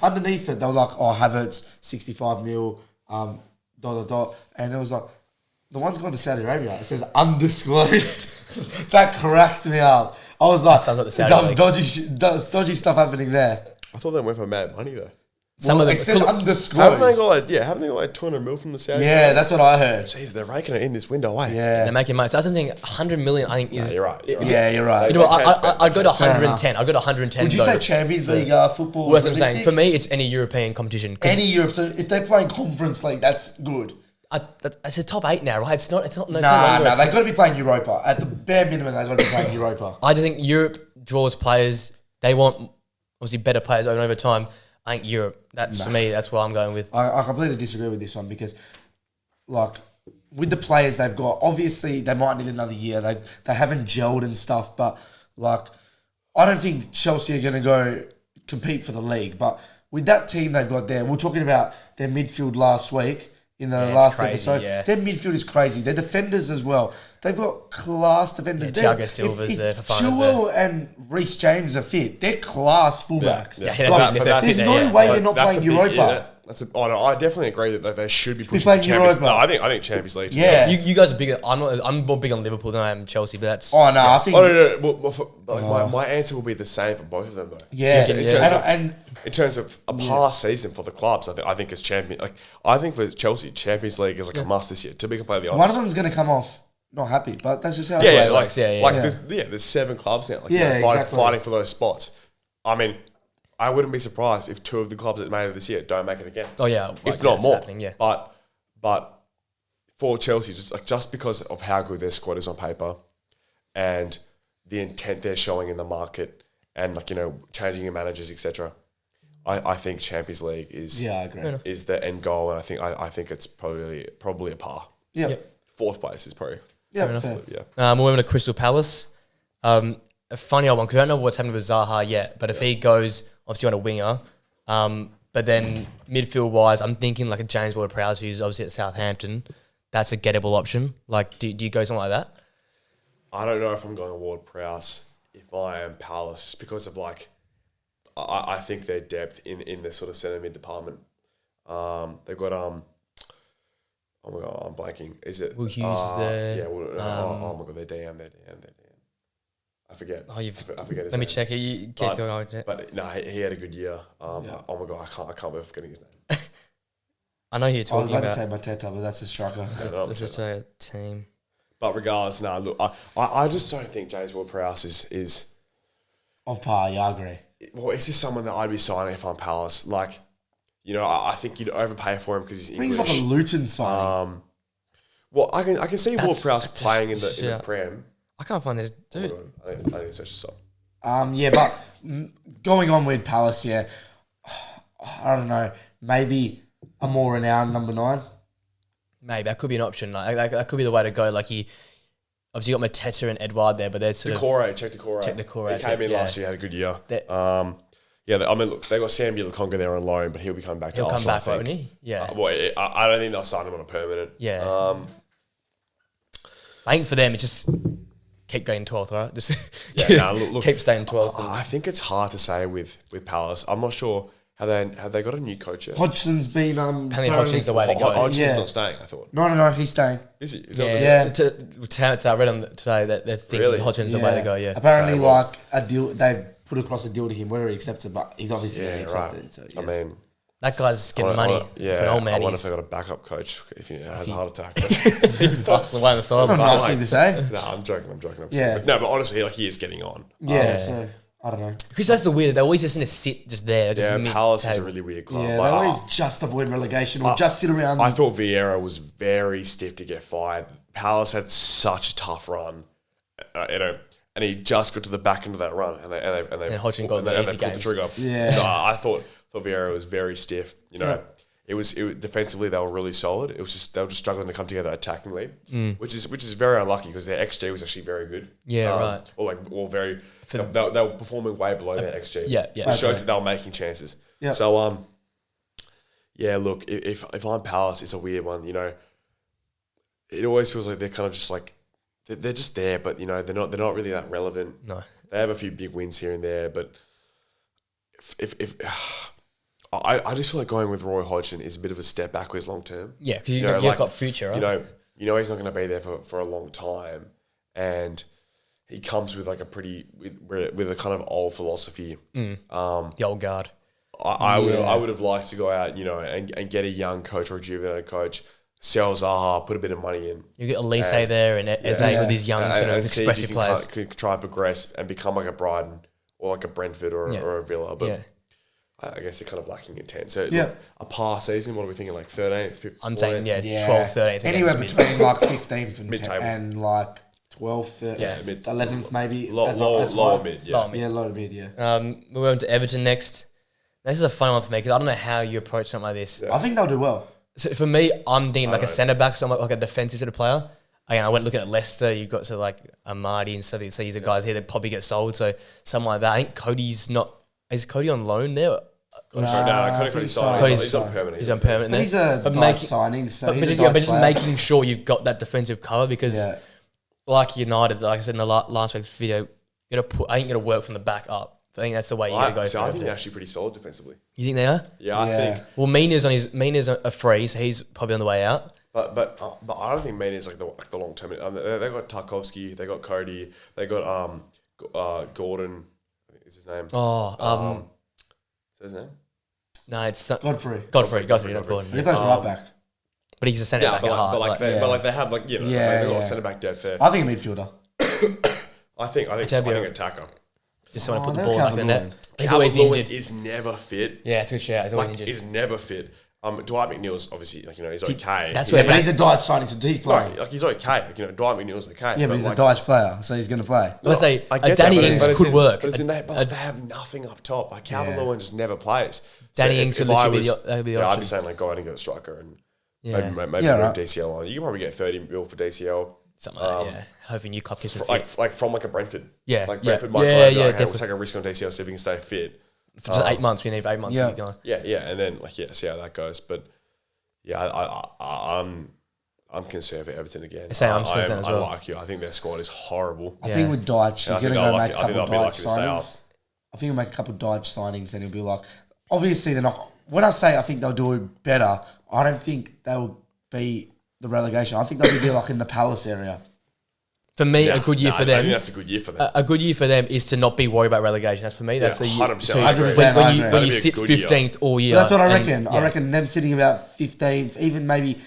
[SPEAKER 3] underneath it, they were like, Havertz, 65 mil, ... And it was like... The one's going to Saudi Arabia. It says undisclosed. That cracked me up. I was like,
[SPEAKER 1] sounds like the Saudi
[SPEAKER 3] dodgy stuff happening there.
[SPEAKER 2] I thought they went for mad money though.
[SPEAKER 1] Some of them.
[SPEAKER 3] it says
[SPEAKER 2] Haven't they
[SPEAKER 3] undisclosed.
[SPEAKER 2] haven't they got like 200 mil from the Saudis?
[SPEAKER 3] Yeah, that's what I heard.
[SPEAKER 2] Jeez, they're raking it in this window, eh?
[SPEAKER 3] Yeah.
[SPEAKER 1] They're making money. So that's something 100 million, I think, is.
[SPEAKER 2] You're right.
[SPEAKER 3] Yeah, you're right.
[SPEAKER 1] You know what?
[SPEAKER 2] They can't spend-
[SPEAKER 1] I'd go to
[SPEAKER 3] Fair enough.
[SPEAKER 1] 110. I'd go to 110.
[SPEAKER 3] Would you
[SPEAKER 1] though.
[SPEAKER 3] say Champions League football?
[SPEAKER 1] Well, that's what I'm saying.
[SPEAKER 3] realistic?
[SPEAKER 1] For me, it's any European competition. 'Cause
[SPEAKER 3] Any Europe. So if they're playing Conference League, that's good.
[SPEAKER 1] it's a top 8 now, right? It's not. No,
[SPEAKER 3] Nah, they've got to be playing Europa. At the bare minimum, they've got to be playing Europa.
[SPEAKER 1] I just think Europe draws players. They want obviously better players over time. I think Europe. That's for me. That's what I'm going with.
[SPEAKER 3] I completely disagree with this one because, like, with the players they've got, obviously they might need another year. They haven't gelled and stuff, but like, I don't think Chelsea are going to go compete for the league. But with that team they've got there, we were talking about their midfield last week in the
[SPEAKER 1] it's
[SPEAKER 3] last
[SPEAKER 1] crazy,
[SPEAKER 3] episode.
[SPEAKER 1] yeah.
[SPEAKER 3] Their midfield is crazy. Their defenders as well. They've got class defenders.
[SPEAKER 1] Yeah, Thiago Silva's there,
[SPEAKER 3] If
[SPEAKER 1] Fofana's
[SPEAKER 3] Chilwell and Reece James are fit, they're class fullbacks.
[SPEAKER 2] Yeah.
[SPEAKER 1] Yeah,
[SPEAKER 3] Like,
[SPEAKER 1] if they're
[SPEAKER 3] there's
[SPEAKER 1] fit,
[SPEAKER 3] no
[SPEAKER 1] yeah.
[SPEAKER 3] way
[SPEAKER 1] Like,
[SPEAKER 3] they're not
[SPEAKER 2] That's
[SPEAKER 3] playing
[SPEAKER 2] a big-
[SPEAKER 3] Europa.
[SPEAKER 2] no, I definitely agree that they should be pushing
[SPEAKER 3] playing
[SPEAKER 2] for Champions.
[SPEAKER 3] Europa.
[SPEAKER 2] No, I think Champions League.
[SPEAKER 3] Yeah.
[SPEAKER 1] You guys are bigger. I'm more big on Liverpool than I am Chelsea, but that's.
[SPEAKER 3] Oh no, I think
[SPEAKER 2] Oh no. My answer will be the same for both of them though.
[SPEAKER 3] yeah.
[SPEAKER 1] Yeah,
[SPEAKER 2] in terms of-
[SPEAKER 3] And
[SPEAKER 2] In terms of a past season for the clubs, I think it's champion. Like I think for Chelsea, Champions League is like a must this year. To be completely honest,
[SPEAKER 3] one of them's going to come off not happy, but that's just how
[SPEAKER 2] yeah,
[SPEAKER 3] it
[SPEAKER 2] like,
[SPEAKER 1] works. Yeah.
[SPEAKER 2] there's 7 clubs now. Like,
[SPEAKER 3] Yeah, exactly.
[SPEAKER 2] fighting for those spots. I mean, I wouldn't be surprised if 2 of the clubs that made it this year don't make it again.
[SPEAKER 1] Oh yeah,
[SPEAKER 2] If not
[SPEAKER 1] that's
[SPEAKER 2] more.
[SPEAKER 1] happening, yeah.
[SPEAKER 2] But for Chelsea, just because of how good their squad is on paper, and the intent they're showing in the market, and changing your managers, etc. I think Champions League is
[SPEAKER 3] Yeah, I agree.
[SPEAKER 2] is the end goal, and I think it's probably a par.
[SPEAKER 3] Yeah,
[SPEAKER 1] Yep.
[SPEAKER 2] 4th place is probably
[SPEAKER 3] yeah, fair.
[SPEAKER 2] yeah.
[SPEAKER 1] We're moving to Crystal Palace. A funny old one because I don't know what's happening with Zaha yet, but if he goes, obviously on a winger, but then midfield wise, I'm thinking like a James Ward-Prowse who's obviously at Southampton. That's a gettable option. Like, do you go something like that?
[SPEAKER 2] I don't know if I'm going Ward-Prowse if I am Palace, just because of I think their depth in the sort of centre mid department. They've got oh my god, I'm blanking. Is it
[SPEAKER 1] Will Hughes is there.
[SPEAKER 2] Yeah. Oh my god, they're damn. I forget.
[SPEAKER 1] Oh, you've.
[SPEAKER 2] I forget his
[SPEAKER 1] Let me
[SPEAKER 2] name.
[SPEAKER 1] check it. You keep talking.
[SPEAKER 2] But no, he had a good year. Oh my god, I can't believe forgetting his name.
[SPEAKER 1] I know who you're
[SPEAKER 3] I was
[SPEAKER 1] talking
[SPEAKER 3] about to
[SPEAKER 1] about.
[SPEAKER 3] say Mateta, but that's a striker.
[SPEAKER 1] Let's just say a team.
[SPEAKER 2] But regardless, look, I just don't think James Ward-Prowse is
[SPEAKER 3] Of par, yeah, I agree.
[SPEAKER 2] well, it's just someone that I'd be signing if I'm Palace. Like, I think you'd overpay for him because he's
[SPEAKER 3] I think
[SPEAKER 2] English.
[SPEAKER 3] he's like a Luton signing.
[SPEAKER 2] Well, I can see Ward-Prowse
[SPEAKER 1] that's
[SPEAKER 2] playing in the
[SPEAKER 1] shout.
[SPEAKER 2] Prem.
[SPEAKER 1] I can't find this dude.
[SPEAKER 2] I need to search this up.
[SPEAKER 3] Yeah, but going on with Palace, yeah, I don't know. Maybe a more renowned number 9.
[SPEAKER 1] Maybe that could be an option. Like that could be the way to go. Like he obviously got Mateta and Edouard there, but they're sort of
[SPEAKER 2] Decore, check Decore.
[SPEAKER 1] Check Decore,
[SPEAKER 2] He
[SPEAKER 1] that's
[SPEAKER 2] came
[SPEAKER 1] it,
[SPEAKER 2] in
[SPEAKER 1] yeah.
[SPEAKER 2] last year, had a good year.
[SPEAKER 1] That-
[SPEAKER 2] I mean, look, they got Sam Conga there on loan, but he'll be coming back to
[SPEAKER 1] he'll come
[SPEAKER 2] Arsenal,
[SPEAKER 1] back,
[SPEAKER 2] I
[SPEAKER 1] won't
[SPEAKER 2] think.
[SPEAKER 1] he? Yeah.
[SPEAKER 2] Well, I don't think they'll sign him on a permanent.
[SPEAKER 1] Yeah. I think for them, it's just keep going 12th, right? Just
[SPEAKER 2] Look,
[SPEAKER 1] keep staying 12th.
[SPEAKER 2] I think it's hard to say with Palace. I'm not sure. Have they got a new coach yet?
[SPEAKER 3] Hodgson's been
[SPEAKER 1] Apparently Hodgson's the way to go.
[SPEAKER 2] Hodgson's
[SPEAKER 3] Yeah.
[SPEAKER 2] not staying, I thought.
[SPEAKER 3] No, he's staying.
[SPEAKER 2] Is he? Is
[SPEAKER 1] Yeah,
[SPEAKER 2] that
[SPEAKER 3] Yeah.
[SPEAKER 1] I read on today that they're thinking
[SPEAKER 2] Really?
[SPEAKER 1] Hodgson's the way to go. Yeah,
[SPEAKER 3] Apparently,
[SPEAKER 2] Okay, well-
[SPEAKER 3] like a deal, they've put across a deal to him, whether he accepts it, but he's obviously going to accept
[SPEAKER 2] right.
[SPEAKER 3] it. So, yeah.
[SPEAKER 2] I mean,
[SPEAKER 1] that guy's getting
[SPEAKER 2] I
[SPEAKER 1] money
[SPEAKER 2] wonder-
[SPEAKER 1] for an old man.
[SPEAKER 2] I wonder if
[SPEAKER 1] He's
[SPEAKER 2] they got a backup coach if he has a heart attack.
[SPEAKER 1] passed away on the
[SPEAKER 3] not
[SPEAKER 1] side.
[SPEAKER 3] a nice thing to say.
[SPEAKER 2] No, I'm joking. Obviously.
[SPEAKER 3] Yeah.
[SPEAKER 2] But honestly, he is getting on.
[SPEAKER 3] Yeah, so I don't know.
[SPEAKER 1] Because that's the weird. They're always just going to sit just there. Just
[SPEAKER 2] Yeah,
[SPEAKER 1] mid-
[SPEAKER 2] Palace is a
[SPEAKER 1] table.
[SPEAKER 2] really weird club.
[SPEAKER 3] Yeah, they
[SPEAKER 2] Like,
[SPEAKER 3] always just avoid relegation or just sit around.
[SPEAKER 2] I thought Vieira was very stiff to get fired. Palace had such a tough run, and he just got to the back end of that run, and they
[SPEAKER 1] Hodgson got the easy
[SPEAKER 2] pulled the
[SPEAKER 1] games.
[SPEAKER 2] trigger.
[SPEAKER 3] Yeah.
[SPEAKER 2] So I thought Vieira was very stiff. It was defensively they were really solid. It was just they were just struggling to come together attackingly, which is very unlucky because their XG was actually very good.
[SPEAKER 1] Yeah, right.
[SPEAKER 2] Or very. They were performing way below their XG.
[SPEAKER 1] Yeah.
[SPEAKER 2] It shows that they were making chances.
[SPEAKER 3] Yeah.
[SPEAKER 2] So yeah. Look, if I'm Palace, it's a weird one. It always feels like they're kind of just like they're just there, but they're not really that relevant.
[SPEAKER 1] No.
[SPEAKER 2] They have a few big wins here and there, but if I just feel like going with Roy Hodgson is a bit of a step backwards long term.
[SPEAKER 1] Yeah, because you've got future, right?
[SPEAKER 2] He's not going to be there for a long time, and he comes with like with a kind of old philosophy.
[SPEAKER 1] The old guard.
[SPEAKER 2] I would have liked to go out, and get a young coach or a juvenile coach, sell Zaha, put a bit of money in.
[SPEAKER 1] You get Elise there and Eze with these young sort of
[SPEAKER 2] see if you
[SPEAKER 1] expressive
[SPEAKER 2] can
[SPEAKER 1] players.
[SPEAKER 2] Could try and progress and become like a Brighton or like a Brentford or a Villa. But I guess they're kind of lacking intent. So look, a par season, what are we thinking? Like 13th, 15th?
[SPEAKER 1] I'm saying 12th, 13th.
[SPEAKER 3] Anywhere between like 15th and
[SPEAKER 2] Mid-table.
[SPEAKER 3] And like 12th, 11th maybe.
[SPEAKER 2] Lower mid, yeah.
[SPEAKER 1] Lower mid.
[SPEAKER 3] Yeah, lower mid, yeah.
[SPEAKER 1] We're going to Everton next. This is a fun one for me because I don't know how you approach something like this.
[SPEAKER 3] I think they'll do well.
[SPEAKER 1] So for me, I'm thinking like a centre back, so I'm like a defensive sort of player. Again, I went looking at Leicester. You've got like Amadi and stuff. So these are guys here that probably get sold. So something like that. I think Cody's not. Is Cody on loan there?
[SPEAKER 2] No, Cody's signed. He's on permanent.
[SPEAKER 1] He's on permanent.
[SPEAKER 3] But he's a Dutch signing, so he's a Dutch
[SPEAKER 1] just
[SPEAKER 3] player.
[SPEAKER 1] making sure you've got that defensive cover because, like United, like I said in the last week's video, I think you got to work from the back up. I think that's the way you got to go.
[SPEAKER 2] So I think they're actually pretty solid defensively.
[SPEAKER 1] You think they are?
[SPEAKER 2] Yeah, I think.
[SPEAKER 1] Well, Mina's a free, so he's probably on the way out.
[SPEAKER 2] But I don't think Mina's like the long term. They got Tarkovsky, they got Cody, they got Gordon. Is his name? Is that his name?
[SPEAKER 1] No, it's
[SPEAKER 3] Godfrey,
[SPEAKER 1] not Gordon.
[SPEAKER 3] He plays right back.
[SPEAKER 1] But he's a centre back at heart.
[SPEAKER 2] They have they've got centre back depth there.
[SPEAKER 3] I think a midfielder.
[SPEAKER 2] I think attacker.
[SPEAKER 1] Just want to put the ball back in the net. He's
[SPEAKER 2] Calvert-Lewin
[SPEAKER 1] always injured.
[SPEAKER 2] is never fit.
[SPEAKER 1] Yeah, it's a good shout. He's always injured.
[SPEAKER 2] He's never fit. Dwight McNeil's obviously he's okay.
[SPEAKER 1] That's
[SPEAKER 3] Yeah,
[SPEAKER 1] where
[SPEAKER 3] but he's a Dutch signing, so he's playing.
[SPEAKER 2] He's okay. Dwight McNeil's okay.
[SPEAKER 3] Yeah, but he's a Dutch player, so he's going to play.
[SPEAKER 1] Let's say
[SPEAKER 2] I get
[SPEAKER 1] Danny
[SPEAKER 2] that,
[SPEAKER 1] Ings could work.
[SPEAKER 2] But they have nothing up top. Like Calvert-Lewin just never plays.
[SPEAKER 1] Danny Ings
[SPEAKER 2] if
[SPEAKER 1] would
[SPEAKER 2] I
[SPEAKER 1] literally
[SPEAKER 2] was,
[SPEAKER 1] be the
[SPEAKER 2] I'd
[SPEAKER 1] option.
[SPEAKER 2] be saying like go out and get a striker and maybe
[SPEAKER 3] right.
[SPEAKER 2] DCL on. You can probably get 30 mil for DCL.
[SPEAKER 1] Something like that, yeah. Hoping new club gets fit.
[SPEAKER 2] Like from like a Brentford.
[SPEAKER 1] Yeah,
[SPEAKER 2] Like
[SPEAKER 1] yeah.
[SPEAKER 2] Brentford might
[SPEAKER 1] Yeah,
[SPEAKER 2] be like, hey,
[SPEAKER 1] definitely.
[SPEAKER 2] we'll take a risk on DCL so we can stay fit.
[SPEAKER 1] For just 8 months, we need 8 months to get going.
[SPEAKER 2] Yeah, and then see how that goes. But yeah, I'm concerned for Everton again.
[SPEAKER 1] I'm concerned as well.
[SPEAKER 2] I like you. I think their squad is horrible.
[SPEAKER 3] I think with Dutch, he's going to go make a couple of Dutch
[SPEAKER 2] lucky to stay up.
[SPEAKER 3] signings. I think he'll make a couple of Dutch signings and he'll be like, obviously they're not, when I say I think they'll do it better, I don't think they'll be the relegation. I think they'll be like in the Palace area.
[SPEAKER 1] For me, a good year for them.
[SPEAKER 2] I think that's a good year for them.
[SPEAKER 1] A good year for them is to not be worried about relegation. That's for me. That's the year.
[SPEAKER 2] 100%.
[SPEAKER 1] So
[SPEAKER 2] I agree.
[SPEAKER 1] when you
[SPEAKER 2] That'd be a
[SPEAKER 1] sit
[SPEAKER 2] good year.
[SPEAKER 1] 15th all year.
[SPEAKER 3] But that's what I
[SPEAKER 1] and-
[SPEAKER 3] reckon.
[SPEAKER 1] yeah.
[SPEAKER 3] I reckon them sitting about 15th, even maybe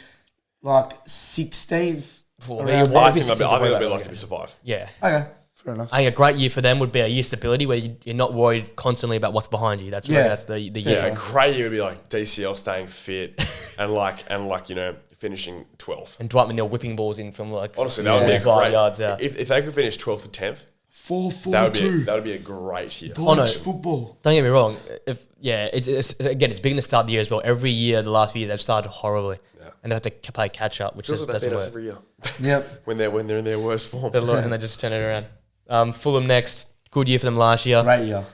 [SPEAKER 3] like 16th.
[SPEAKER 1] Well,
[SPEAKER 3] around
[SPEAKER 1] well,
[SPEAKER 2] I
[SPEAKER 1] there.
[SPEAKER 2] think they'll be lucky to survive.
[SPEAKER 1] Yeah.
[SPEAKER 3] Okay, fair enough.
[SPEAKER 1] I think a great year for them would be a year stability where you're not worried constantly about what's behind you. That's really, that's the year.
[SPEAKER 2] Yeah, a great year would be like DCL staying fit and finishing 12th.
[SPEAKER 1] And Dwight McNeil whipping balls in from like
[SPEAKER 2] Honestly, that would be a
[SPEAKER 1] 5
[SPEAKER 2] great
[SPEAKER 1] yards out.
[SPEAKER 2] If they could finish 12th or 10th,
[SPEAKER 3] 4-4-2.
[SPEAKER 2] that would be a great year.
[SPEAKER 3] Dutch football.
[SPEAKER 1] Don't get me wrong. It's big in the start of the year as well. Every year, the last few years, they've started horribly, and they have to play catch up, which
[SPEAKER 2] Feels
[SPEAKER 1] just
[SPEAKER 2] like they
[SPEAKER 1] doesn't
[SPEAKER 2] beat us
[SPEAKER 1] work.
[SPEAKER 2] every year.
[SPEAKER 3] Yep.
[SPEAKER 2] when they're in their worst form.
[SPEAKER 1] And they just turn it around. Fulham next, good year for them last year.
[SPEAKER 3] Great year.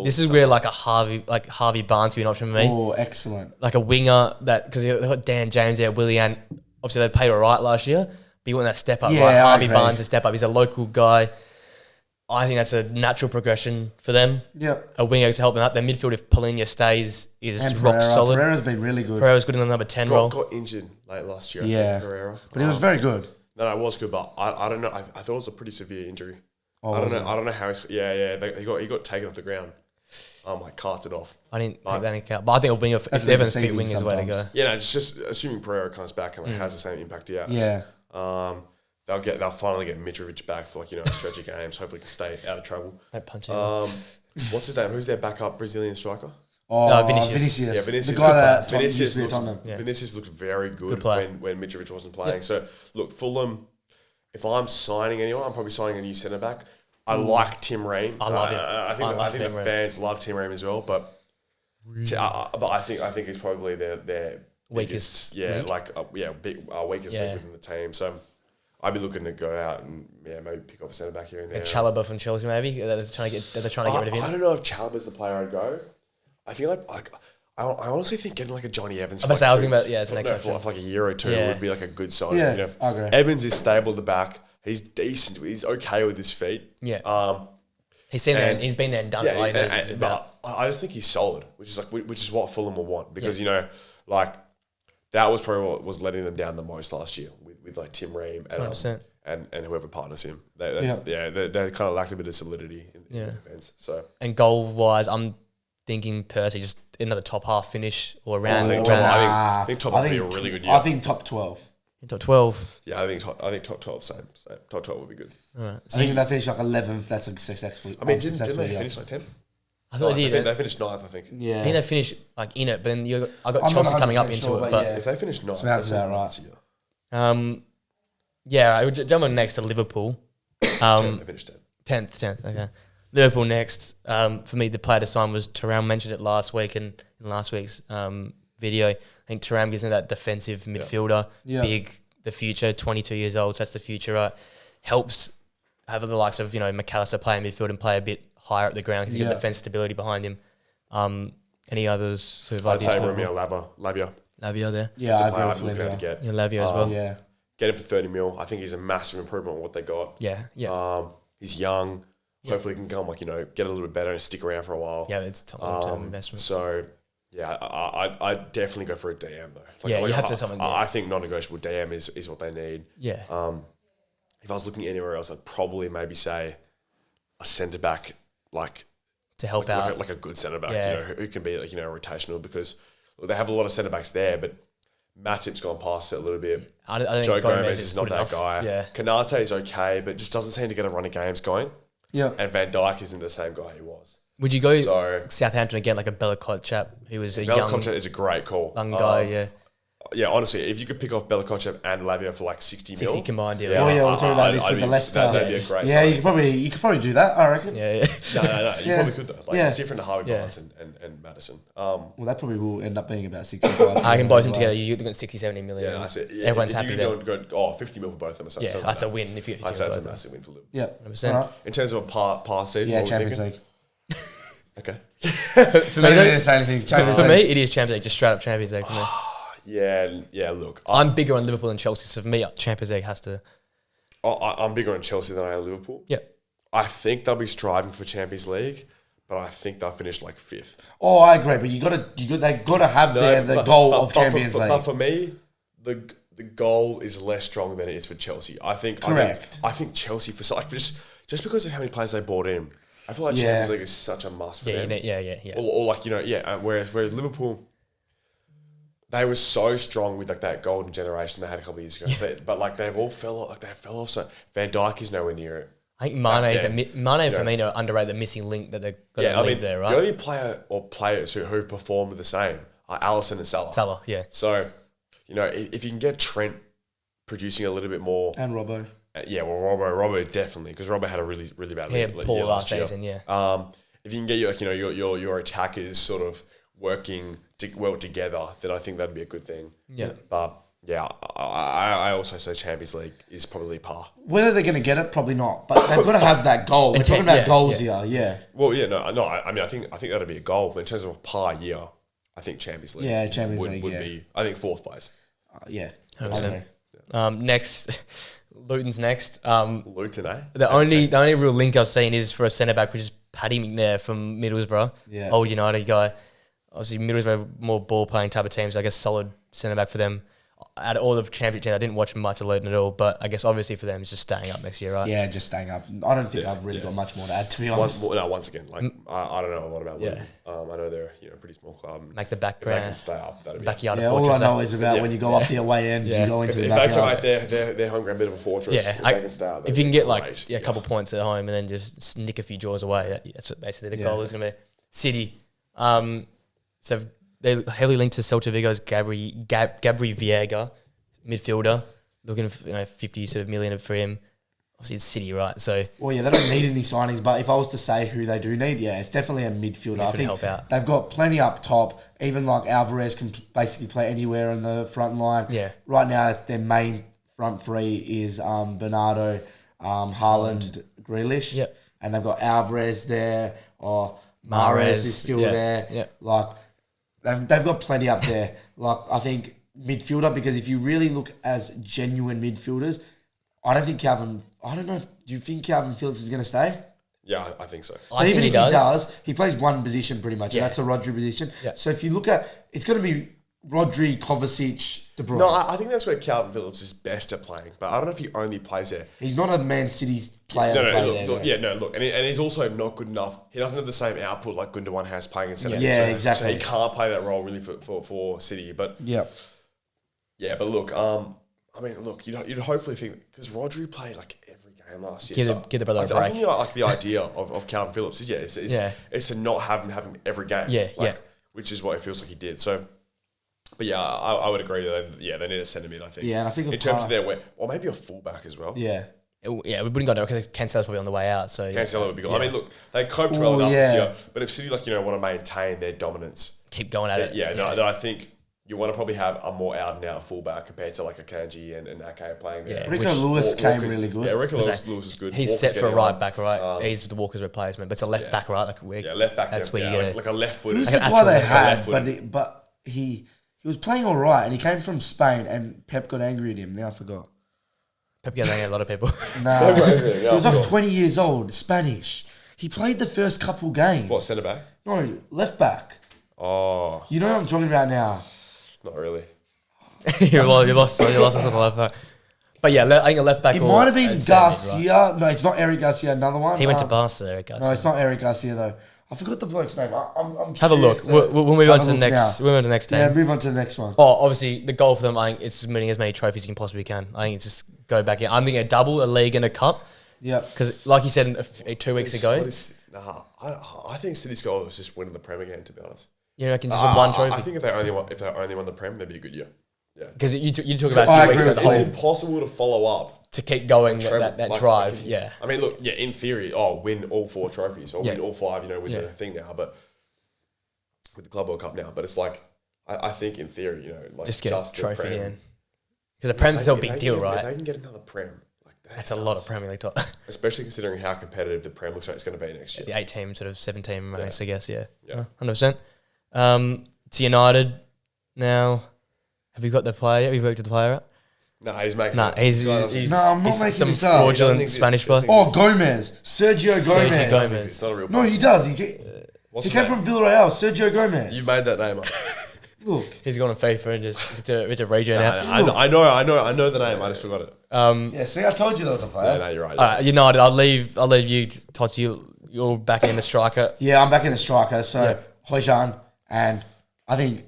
[SPEAKER 1] This is where like Harvey Barnes would be an option for me.
[SPEAKER 3] Oh, excellent.
[SPEAKER 1] Like a winger because they got Dan James there, Willian. Obviously, they paid all right last year, but you want that step up,
[SPEAKER 3] Yeah,
[SPEAKER 1] right?
[SPEAKER 3] I
[SPEAKER 1] Harvey
[SPEAKER 3] agree.
[SPEAKER 1] Barnes to step up. He's a local guy. I think that's a natural progression for them.
[SPEAKER 3] Yep.
[SPEAKER 1] A winger to help them out. Their midfield, if Polina stays, is
[SPEAKER 3] And
[SPEAKER 1] rock solid.
[SPEAKER 3] Pereira's been really good.
[SPEAKER 1] Pereira's good in the number 10 role.
[SPEAKER 2] Got injured late last year. I
[SPEAKER 3] Yeah.
[SPEAKER 2] think, Pereira.
[SPEAKER 3] But he was very good.
[SPEAKER 2] No, it was good, but I don't know. I thought it was a pretty severe injury.
[SPEAKER 3] Oh,
[SPEAKER 2] I don't
[SPEAKER 3] was
[SPEAKER 2] know.
[SPEAKER 3] it?
[SPEAKER 2] I don't know how he's. He got taken off the ground. Carted off.
[SPEAKER 1] I didn't take that into account. But I think a winger, if
[SPEAKER 3] That's
[SPEAKER 1] Evans fit
[SPEAKER 3] deceiving
[SPEAKER 1] wing is the way to go.
[SPEAKER 3] sometimes.
[SPEAKER 2] Yeah, no, just assuming Pereira comes back and has the same impact he has.
[SPEAKER 3] Yeah.
[SPEAKER 2] They'll finally get Mitrovic back for a stretch of games. Hopefully, can stay out of trouble.
[SPEAKER 1] Don't punch him.
[SPEAKER 2] What's his name? Who's their backup Brazilian striker?
[SPEAKER 3] Oh,
[SPEAKER 1] Vinicius.
[SPEAKER 2] Yeah, Vinicius.
[SPEAKER 3] The guy that
[SPEAKER 2] Vinicius
[SPEAKER 3] used to be at
[SPEAKER 2] looks,
[SPEAKER 3] Tottenham.
[SPEAKER 2] Vinicius looks very good
[SPEAKER 1] player.
[SPEAKER 2] when Mitrovic wasn't playing. So look, Fulham. If I'm signing anyone, I'm probably signing a new centre back. I like Tim Ream.
[SPEAKER 1] I love him.
[SPEAKER 2] I think
[SPEAKER 1] Tim
[SPEAKER 2] the
[SPEAKER 1] Ream.
[SPEAKER 2] fans love Tim Ream as well, but I think he's probably their
[SPEAKER 1] Weakest
[SPEAKER 2] biggest,
[SPEAKER 1] link?
[SPEAKER 2] weakest link within the team. So I'd be looking to go out and maybe pick up a centre back here and there.
[SPEAKER 1] Chalobah from Chelsea, maybe. They're trying to get rid of him.
[SPEAKER 2] I don't know if Chalobah's the player I'd go. I feel like I honestly think getting like a Johnny Evans.
[SPEAKER 1] I was thinking about it's the next
[SPEAKER 2] for
[SPEAKER 1] option.
[SPEAKER 2] like a year or two
[SPEAKER 1] Yeah.
[SPEAKER 2] would be like a good sign.
[SPEAKER 3] Yeah, I agree.
[SPEAKER 2] Evans is stable at the back. He's decent. He's okay with his feet.
[SPEAKER 1] Yeah. He's seen there. He's been there and done it. Like,
[SPEAKER 2] but I just think he's solid, which is what Fulham will want because that was probably what was letting them down the most last year with like Tim Ream and
[SPEAKER 1] 100%.
[SPEAKER 2] and whoever partners him. They kind of lacked a bit of solidity in the defense. So
[SPEAKER 1] And goal wise, I'm thinking personally just another top half finish or around.
[SPEAKER 2] I think top half would be a really good year.
[SPEAKER 3] I think top 12.
[SPEAKER 1] In top 12.
[SPEAKER 2] Yeah, I think top 12, same. Top 12 would be good.
[SPEAKER 1] All right.
[SPEAKER 3] I
[SPEAKER 1] So
[SPEAKER 3] think if they finish like 11th, that's a successful.
[SPEAKER 2] I mean, didn't
[SPEAKER 3] successful
[SPEAKER 2] they
[SPEAKER 3] year.
[SPEAKER 2] finish like 10th?
[SPEAKER 1] I thought they did.
[SPEAKER 2] They finished 9th, I think.
[SPEAKER 3] Yeah.
[SPEAKER 1] I think they finished like in it, but then I got
[SPEAKER 3] I'm
[SPEAKER 1] Chelsea
[SPEAKER 3] not
[SPEAKER 1] coming up
[SPEAKER 3] 100%
[SPEAKER 1] into
[SPEAKER 3] sure,
[SPEAKER 1] it.
[SPEAKER 3] but
[SPEAKER 1] But
[SPEAKER 3] yeah.
[SPEAKER 2] If they finished 9th,
[SPEAKER 3] Sounds
[SPEAKER 2] that's
[SPEAKER 3] about
[SPEAKER 2] a
[SPEAKER 3] right.
[SPEAKER 2] nuts year.
[SPEAKER 1] Yeah, I would jump on next to Liverpool.
[SPEAKER 2] 10th, they finished 10th.
[SPEAKER 1] 10th. Okay. Liverpool next. For me, the player to sign was Thuram. Mentioned it last week and in last week's video. I think Thuram gives them that defensive midfielder, big, the future, 22 years old, so that's the future, right? Helps have the likes of, McAllister play in midfield and play a bit higher up the ground because he's got defense stability behind him. Any others? So
[SPEAKER 2] I'd say Romeo Lavia.
[SPEAKER 1] Lavia there.
[SPEAKER 3] Yeah, I agree
[SPEAKER 2] I'd
[SPEAKER 3] with
[SPEAKER 2] look
[SPEAKER 3] Lavia.
[SPEAKER 2] to get.
[SPEAKER 1] Yeah, Lavia as well.
[SPEAKER 3] Yeah.
[SPEAKER 2] Get him for 30 mil. I think he's a massive improvement on what they got.
[SPEAKER 1] Yeah.
[SPEAKER 2] He's young. Hopefully he can come, get a little bit better and stick around for a while.
[SPEAKER 1] Yeah, it's a long-term investment.
[SPEAKER 2] So, yeah, I'd definitely go for a DM, though.
[SPEAKER 1] You have to have something.
[SPEAKER 2] I think non-negotiable DM is what they need.
[SPEAKER 1] Yeah.
[SPEAKER 2] If I was looking anywhere else, I'd probably maybe say a centre-back,
[SPEAKER 1] to help out.
[SPEAKER 2] like a good centre-back,
[SPEAKER 1] Yeah.
[SPEAKER 2] who can be, rotational, because they have a lot of centre-backs there, but Matip's gone past it a little bit.
[SPEAKER 1] I don't
[SPEAKER 2] Joe
[SPEAKER 1] think
[SPEAKER 2] Gomez is not
[SPEAKER 1] good
[SPEAKER 2] that
[SPEAKER 1] enough.
[SPEAKER 2] guy.
[SPEAKER 1] Yeah.
[SPEAKER 2] Kanate is okay, but just doesn't seem to get a run of games going.
[SPEAKER 3] Yeah.
[SPEAKER 2] And Van Dijk isn't the same guy he was.
[SPEAKER 1] Would you go
[SPEAKER 2] So-
[SPEAKER 1] Southampton again, like a Bella chap who was a
[SPEAKER 2] Bellicote is a great call.
[SPEAKER 1] young guy?
[SPEAKER 2] Yeah, honestly, if you could pick off Bellicote and Lavia for 60
[SPEAKER 1] 60
[SPEAKER 2] mil.
[SPEAKER 1] combined deal.
[SPEAKER 3] Oh yeah, we'll talk about this
[SPEAKER 2] I'd
[SPEAKER 3] with
[SPEAKER 2] be-
[SPEAKER 3] the Leicester.
[SPEAKER 2] that'd be a great
[SPEAKER 3] Yeah,
[SPEAKER 2] signing.
[SPEAKER 3] you could probably do that. I reckon.
[SPEAKER 1] Yeah.
[SPEAKER 2] No, you probably could though.
[SPEAKER 3] Yeah.
[SPEAKER 2] It's different to Harvey
[SPEAKER 1] Yeah.
[SPEAKER 2] Barnes and Madison.
[SPEAKER 3] Well, that probably will end up being about 65.
[SPEAKER 1] I can both them together. You're looking at 60, 70 million.
[SPEAKER 2] Yeah, that's it. Yeah,
[SPEAKER 1] Everyone's
[SPEAKER 2] if
[SPEAKER 1] happy
[SPEAKER 2] you
[SPEAKER 1] there.
[SPEAKER 2] go 50 mil for both of them.
[SPEAKER 1] Yeah, that's a win if you
[SPEAKER 2] I'd say it's a
[SPEAKER 1] both.
[SPEAKER 2] massive win for Liverpool.
[SPEAKER 3] Yeah.
[SPEAKER 1] 100%.
[SPEAKER 3] All right.
[SPEAKER 2] In terms of a past season,
[SPEAKER 3] Yeah,
[SPEAKER 2] what were you
[SPEAKER 3] Champions
[SPEAKER 2] thinking?
[SPEAKER 3] League.
[SPEAKER 2] Okay.
[SPEAKER 1] For me,
[SPEAKER 3] Don't need
[SPEAKER 1] though,
[SPEAKER 3] to say anything.
[SPEAKER 1] for
[SPEAKER 3] Champions
[SPEAKER 1] me,
[SPEAKER 3] League.
[SPEAKER 1] it is Champions League. Just straight up Champions League for me.
[SPEAKER 2] Yeah. Look,
[SPEAKER 1] I'm bigger on Liverpool than Chelsea, so for me, Champions League has to.
[SPEAKER 2] I'm bigger on Chelsea than I am Liverpool.
[SPEAKER 1] Yeah.
[SPEAKER 2] I think they'll be striving for Champions League, but I think they'll finish 5th.
[SPEAKER 3] Oh, I agree, but they gotta have the goal of Champions League.
[SPEAKER 2] But for me, the goal is less strong than it is for Chelsea.
[SPEAKER 3] Correct.
[SPEAKER 2] I think Chelsea for just because of how many players they bought in, I feel like Champions League is such a must for them.
[SPEAKER 1] Yeah.
[SPEAKER 2] Whereas Liverpool, they were so strong with that golden generation they had a couple of years ago, but they have fell off. So Van Dijk is nowhere near it.
[SPEAKER 1] I think Mane and
[SPEAKER 2] Yeah.
[SPEAKER 1] Firmino underrate the missing link that they've got
[SPEAKER 2] Yeah,
[SPEAKER 1] to leave there, right?
[SPEAKER 2] the only player or players who performed the same are Alisson and Salah.
[SPEAKER 1] Salah, yeah.
[SPEAKER 2] So, if you can get Trent producing a little bit more,
[SPEAKER 3] And Robbo.
[SPEAKER 2] Robbo definitely, because Robbo had a really really bad year
[SPEAKER 1] poor last
[SPEAKER 2] year.
[SPEAKER 1] season, yeah.
[SPEAKER 2] If you can get your attackers sort of working well together, then I think that'd be a good thing.
[SPEAKER 1] Yeah.
[SPEAKER 2] But yeah, I also say Champions League is probably par.
[SPEAKER 3] Whether they're going to get it, probably not. But they've got to have that goal. We're talking about goals here. Yeah.
[SPEAKER 2] Well, yeah, no. I mean, I think that'd be a goal, but in terms of a par year, I think Champions League.
[SPEAKER 3] Yeah, Champions
[SPEAKER 2] would,
[SPEAKER 3] League,
[SPEAKER 2] would
[SPEAKER 3] yeah.
[SPEAKER 2] be. I think 4th place.
[SPEAKER 3] Yeah.
[SPEAKER 1] 100%. Next, Luton's next.
[SPEAKER 2] Luton, eh?
[SPEAKER 1] The only real link I've seen is for a centre back, which is Paddy McNair from Middlesbrough,
[SPEAKER 3] Yeah.
[SPEAKER 1] old United guy. Obviously, Middlesbrough more ball playing type of teams. I guess solid centre back for them. Out of all the championship teams, I didn't watch much of Luton at all, but I guess obviously for them it's just staying up next year, right?
[SPEAKER 3] Yeah, just staying up. I don't think I've really got much more to add, to be honest.
[SPEAKER 2] Once again, I don't know a lot about Luton.
[SPEAKER 1] Yeah.
[SPEAKER 2] I know they're a pretty small club.
[SPEAKER 1] Make the
[SPEAKER 2] If they can
[SPEAKER 1] background,
[SPEAKER 2] stay up, that'd be.
[SPEAKER 1] backyard
[SPEAKER 3] Yeah,
[SPEAKER 1] of
[SPEAKER 3] all I
[SPEAKER 1] fortress.
[SPEAKER 3] know is about when you go up the away end,
[SPEAKER 1] Yeah.
[SPEAKER 3] you go into
[SPEAKER 2] If
[SPEAKER 3] the
[SPEAKER 2] they come
[SPEAKER 3] backyard.
[SPEAKER 2] out their home ground, bit of a fortress.
[SPEAKER 1] Yeah,
[SPEAKER 2] if they can stay up,
[SPEAKER 1] if you can get
[SPEAKER 2] great.
[SPEAKER 1] a couple points at home and then just nick a few draws away, that's what basically the goal is going to be. City, so they're heavily linked to Celta Vigo's Gabri Viega, midfielder, looking for 50 sort of million for him. Obviously, it's City, right? So
[SPEAKER 3] Well, yeah, they don't need any signings, but if I was to say who they do need, yeah, it's definitely a midfielder. I think
[SPEAKER 1] help out.
[SPEAKER 3] they've got plenty up top. Even Alvarez can basically play anywhere in the front line.
[SPEAKER 1] Yeah.
[SPEAKER 3] Right now, it's their main front three is Bernardo, Haaland, Grealish.
[SPEAKER 1] Yep.
[SPEAKER 3] And they've got Alvarez there, or Mahrez is still there.
[SPEAKER 1] Yeah.
[SPEAKER 3] They've got plenty up there. I think midfielder, because if you really look as genuine midfielders, I don't know. Do you think Calvin Phillips is going to stay?
[SPEAKER 2] Yeah, I think so.
[SPEAKER 1] I think
[SPEAKER 3] Even
[SPEAKER 1] he
[SPEAKER 3] if
[SPEAKER 1] does.
[SPEAKER 3] he plays one position pretty much.
[SPEAKER 1] Yeah.
[SPEAKER 3] And that's a Rodri position.
[SPEAKER 1] Yeah.
[SPEAKER 3] So if you look at, it's going to be Rodri, Kovacic, De Bruyne.
[SPEAKER 2] No, I think that's where Calvin Phillips is best at playing, but I don't know if he only plays there.
[SPEAKER 3] He's not a Man City's player.
[SPEAKER 2] No,
[SPEAKER 3] to play
[SPEAKER 2] look,
[SPEAKER 3] there,
[SPEAKER 2] look,
[SPEAKER 3] mate.
[SPEAKER 2] yeah, no, look, and he's also not good enough. He doesn't have the same output like Gundogan has playing in centre.
[SPEAKER 3] Yeah,
[SPEAKER 2] so,
[SPEAKER 3] exactly.
[SPEAKER 2] So he can't play that role really for City. But
[SPEAKER 3] Yeah.
[SPEAKER 2] yeah, but look, I mean, look, you'd hopefully think because Rodri played like every game last year.
[SPEAKER 1] Give the brother a
[SPEAKER 2] I
[SPEAKER 1] break.
[SPEAKER 2] think like the idea of Calvin Phillips is it's to not have him having every game.
[SPEAKER 1] Yeah, yeah.
[SPEAKER 2] Which is what it feels like he did. So. But yeah, I would agree that they need to send him in. I think.
[SPEAKER 3] Yeah, and I think
[SPEAKER 2] in terms of their or maybe a fullback as well.
[SPEAKER 3] Yeah.
[SPEAKER 1] Yeah, we wouldn't go there because Cancelo's probably on the way out. So yeah.
[SPEAKER 2] Cancelo would be good.
[SPEAKER 1] Yeah.
[SPEAKER 2] I mean, look, they coped well enough
[SPEAKER 3] yeah.
[SPEAKER 2] this year. But if City want to maintain their dominance,
[SPEAKER 1] keep going at it.
[SPEAKER 2] then I think you want to probably have a more out and out fullback compared to like a Kanji and Ake playing there.
[SPEAKER 1] Yeah.
[SPEAKER 3] Rico Lewis came really good.
[SPEAKER 2] Yeah, Rico
[SPEAKER 1] Lewis
[SPEAKER 2] is good.
[SPEAKER 1] He's
[SPEAKER 2] Walker's
[SPEAKER 1] set for a
[SPEAKER 2] getting
[SPEAKER 1] right
[SPEAKER 2] on.
[SPEAKER 1] back, right? He's the Walker's replacement, but it's a left back, right?
[SPEAKER 2] Left back.
[SPEAKER 1] That's where
[SPEAKER 2] yeah,
[SPEAKER 1] you get
[SPEAKER 2] like a left footed.
[SPEAKER 3] Who's
[SPEAKER 1] Like
[SPEAKER 3] the
[SPEAKER 1] an
[SPEAKER 3] guy they
[SPEAKER 1] actual
[SPEAKER 3] had?
[SPEAKER 2] left-footed.
[SPEAKER 3] But he was playing all right, and he came from Spain, and Pep got angry at him. Now I forgot.
[SPEAKER 1] Pep gets angry at a lot of people.
[SPEAKER 3] No,
[SPEAKER 2] Yeah,
[SPEAKER 3] he was
[SPEAKER 2] I
[SPEAKER 3] like
[SPEAKER 2] forgot.
[SPEAKER 3] 20 years old, Spanish. He played the first couple games.
[SPEAKER 2] What, centre back?
[SPEAKER 3] No, left back.
[SPEAKER 2] Oh,
[SPEAKER 3] You know what I'm talking about now.
[SPEAKER 2] not really.
[SPEAKER 1] you lost us on the left back. But yeah, I think a left back.
[SPEAKER 3] It
[SPEAKER 1] or
[SPEAKER 3] might have been
[SPEAKER 1] a centre mid, right?
[SPEAKER 3] Garcia. No, it's not Eric Garcia. Another one.
[SPEAKER 1] He went to Barca, Eric Garcia.
[SPEAKER 3] No, it's not Eric Garcia though. I forgot the bloke's name. I'm
[SPEAKER 1] Have a look.
[SPEAKER 3] curious to
[SPEAKER 1] We'll move
[SPEAKER 3] have
[SPEAKER 1] on
[SPEAKER 3] a
[SPEAKER 1] to the
[SPEAKER 3] look
[SPEAKER 1] next.
[SPEAKER 3] now.
[SPEAKER 1] We'll move on to the next team.
[SPEAKER 3] Yeah, move on to the next one.
[SPEAKER 1] Oh, obviously the goal for them. I think it's winning as many trophies as you possibly can. I think it's just go back in. I'm thinking a double, a league, and a cup.
[SPEAKER 3] Yep.
[SPEAKER 1] Because, like you said 2 weeks ago,
[SPEAKER 2] I think City's goal was just winning the Prem again. To be honest,
[SPEAKER 1] you know, I can just win one
[SPEAKER 2] I
[SPEAKER 1] trophy.
[SPEAKER 2] think if they only won the Prem, that'd be a good year. Yeah.
[SPEAKER 1] Because you talk about
[SPEAKER 3] I
[SPEAKER 1] a few weeks
[SPEAKER 3] agree
[SPEAKER 1] ago,
[SPEAKER 3] with
[SPEAKER 1] the
[SPEAKER 3] you.
[SPEAKER 2] It's
[SPEAKER 1] whole
[SPEAKER 2] impossible to follow up
[SPEAKER 1] to keep going
[SPEAKER 2] treble,
[SPEAKER 1] that
[SPEAKER 2] like,
[SPEAKER 1] drive.
[SPEAKER 2] like,
[SPEAKER 1] Yeah.
[SPEAKER 2] I mean, look, yeah, in theory, win all 4 trophies or
[SPEAKER 1] Yeah.
[SPEAKER 2] win all 5, with
[SPEAKER 1] Yeah.
[SPEAKER 2] the thing now, but with the Club World Cup now. But it's like, I think in theory, like
[SPEAKER 1] Just get a
[SPEAKER 2] the
[SPEAKER 1] trophy
[SPEAKER 2] Prem.
[SPEAKER 1] in. Because the Prem's still a big deal,
[SPEAKER 2] If
[SPEAKER 1] right?
[SPEAKER 2] they can get another Prem, like
[SPEAKER 1] That's a lot of Premier League top.
[SPEAKER 2] especially considering how competitive the Prem looks like it's going to be next year.
[SPEAKER 1] The 8 team, sort of 7 team race, I guess, yeah.
[SPEAKER 2] Yeah.
[SPEAKER 1] 100%. To United now. Have you got the player? Have you worked with the player out?
[SPEAKER 2] No, he's making.
[SPEAKER 1] Nah,
[SPEAKER 2] it.
[SPEAKER 1] he's
[SPEAKER 2] This guy doesn't-
[SPEAKER 3] No, I'm not
[SPEAKER 1] he's
[SPEAKER 3] making
[SPEAKER 1] some
[SPEAKER 3] this up.
[SPEAKER 2] He
[SPEAKER 1] fraudulent
[SPEAKER 2] doesn't exist.
[SPEAKER 1] Spanish
[SPEAKER 2] He
[SPEAKER 1] player.
[SPEAKER 2] doesn't
[SPEAKER 3] Oh,
[SPEAKER 2] exist.
[SPEAKER 3] Gomez. Sergio Gomez.
[SPEAKER 1] Gomez.
[SPEAKER 2] It's not a real.
[SPEAKER 3] No, he
[SPEAKER 2] person.
[SPEAKER 3] does.
[SPEAKER 2] What's
[SPEAKER 3] He
[SPEAKER 2] his
[SPEAKER 3] came
[SPEAKER 2] name?
[SPEAKER 3] from Villarreal. Sergio Gomez.
[SPEAKER 2] You made that name up.
[SPEAKER 3] Look.
[SPEAKER 1] He's gone on FIFA and just it's a regen out.
[SPEAKER 2] I know the name. I just forgot it.
[SPEAKER 3] Yeah, see, I told you that was a
[SPEAKER 2] Yeah,
[SPEAKER 3] player.
[SPEAKER 2] no, you're right.
[SPEAKER 1] United, I'll leave you, Tots. You're back in the striker.
[SPEAKER 3] Yeah, I'm back in the striker. So,
[SPEAKER 1] Yeah.
[SPEAKER 3] Hojjan, and I think,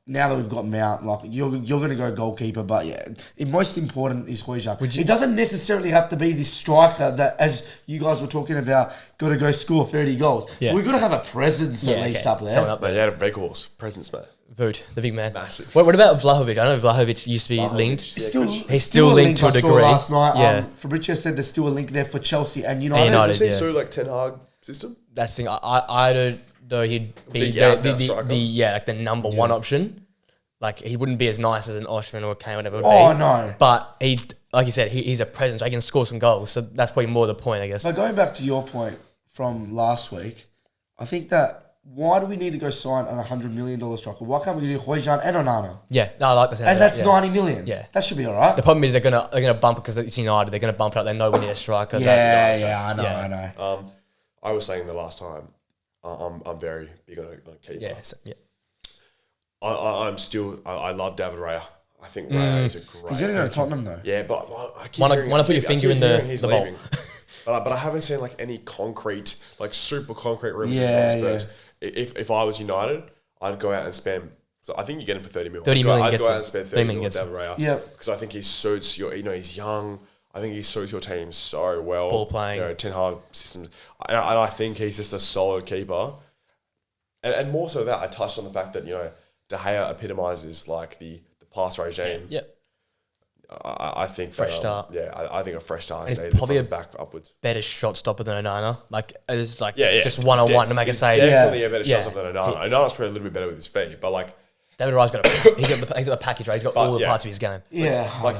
[SPEAKER 3] now that we've got Mount, you're going to go goalkeeper, but yeah, most important is Hojjan. It doesn't necessarily have to be this striker that, as you guys were talking about, got to go score 30 goals.
[SPEAKER 1] Yeah.
[SPEAKER 3] We've got to have a presence at least up there.
[SPEAKER 1] Someone up
[SPEAKER 2] Mate,
[SPEAKER 1] there.
[SPEAKER 2] you had a Veghorst presence, mate.
[SPEAKER 1] Voot, the big man.
[SPEAKER 2] Massive.
[SPEAKER 1] What about Vlahovic? I know Vlahovic used to be linked.
[SPEAKER 2] Yeah,
[SPEAKER 3] Still,
[SPEAKER 2] good.
[SPEAKER 1] Still linked to a
[SPEAKER 3] I saw
[SPEAKER 1] degree.
[SPEAKER 3] last night.
[SPEAKER 1] Yeah.
[SPEAKER 3] Fabrizio said there's still a link there for Chelsea and United.
[SPEAKER 1] United.
[SPEAKER 2] Is he
[SPEAKER 1] yeah.
[SPEAKER 2] so like Ten Hag system?
[SPEAKER 1] That's the thing. I don't know. He'd be
[SPEAKER 2] The out-and-out striker?
[SPEAKER 1] the number one option. Like he wouldn't be as nice as an Oshman or a Kane, whatever. It would
[SPEAKER 3] Oh,
[SPEAKER 1] be.
[SPEAKER 3] no.
[SPEAKER 1] But he, like you said, he's a presence. He can score some goals. So that's probably more the point, I guess.
[SPEAKER 3] So going back to your point from last week, I think that why do we need to go sign an $100 million striker? Why can't we do Hojjan and Onana?
[SPEAKER 1] Yeah, no, I like the sound
[SPEAKER 3] And
[SPEAKER 1] of that,
[SPEAKER 3] that's
[SPEAKER 1] yeah.
[SPEAKER 3] 90 million.
[SPEAKER 1] Yeah.
[SPEAKER 3] That should be all right.
[SPEAKER 1] The problem is they're gonna bump it because it's United. They're gonna bump it up. They know we need a striker.
[SPEAKER 3] I know,
[SPEAKER 1] Yeah.
[SPEAKER 3] I know.
[SPEAKER 2] I was saying the last time, I'm very big on a keeper.
[SPEAKER 1] Yeah, so, yeah.
[SPEAKER 2] I love David Raya. I think Raya is a great.
[SPEAKER 3] He's going to go to Tottenham though.
[SPEAKER 2] Yeah, but I keep
[SPEAKER 1] Wanna
[SPEAKER 2] hearing-
[SPEAKER 1] put your
[SPEAKER 2] I
[SPEAKER 1] finger
[SPEAKER 2] keep
[SPEAKER 1] in the-
[SPEAKER 2] hearing he's
[SPEAKER 1] the bowl.
[SPEAKER 2] leaving. But I haven't seen like any concrete, like super concrete rumors
[SPEAKER 3] Yeah,
[SPEAKER 2] he's going to Spurs. If I was United, I'd go out and spend. So I think you get him for 30 million.
[SPEAKER 1] 30 million
[SPEAKER 2] I'd
[SPEAKER 1] gets
[SPEAKER 2] go out
[SPEAKER 1] him.
[SPEAKER 2] and spend
[SPEAKER 1] 30
[SPEAKER 2] 30
[SPEAKER 1] million
[SPEAKER 2] million on
[SPEAKER 1] gets
[SPEAKER 2] David Raya.
[SPEAKER 3] Yep.
[SPEAKER 2] Because I think he suits your. He's young. I think he suits your team so well.
[SPEAKER 1] Ball playing.
[SPEAKER 2] Ten Hag systems. And I think he's just a solid keeper. And more so that I touched on the fact that De Gea epitomises like the pass regime.
[SPEAKER 1] Yeah.
[SPEAKER 2] I think
[SPEAKER 1] Fresh
[SPEAKER 2] that,
[SPEAKER 1] start.
[SPEAKER 2] Yeah, I think a fresh start.
[SPEAKER 1] He's
[SPEAKER 2] is
[SPEAKER 1] probably
[SPEAKER 2] from
[SPEAKER 1] a-
[SPEAKER 2] back upwards.
[SPEAKER 1] Better shot stopper than Onana. Like it's like
[SPEAKER 2] Yeah.
[SPEAKER 1] just one on one to make a
[SPEAKER 2] He's
[SPEAKER 1] save.
[SPEAKER 2] Definitely a better
[SPEAKER 1] Yeah.
[SPEAKER 2] shot than Onana. Onana's probably a little bit better with his feet, but like
[SPEAKER 1] David Raya's got he's got the package right. He's got all the
[SPEAKER 2] yeah.
[SPEAKER 1] parts of his game.
[SPEAKER 3] Yeah.
[SPEAKER 2] like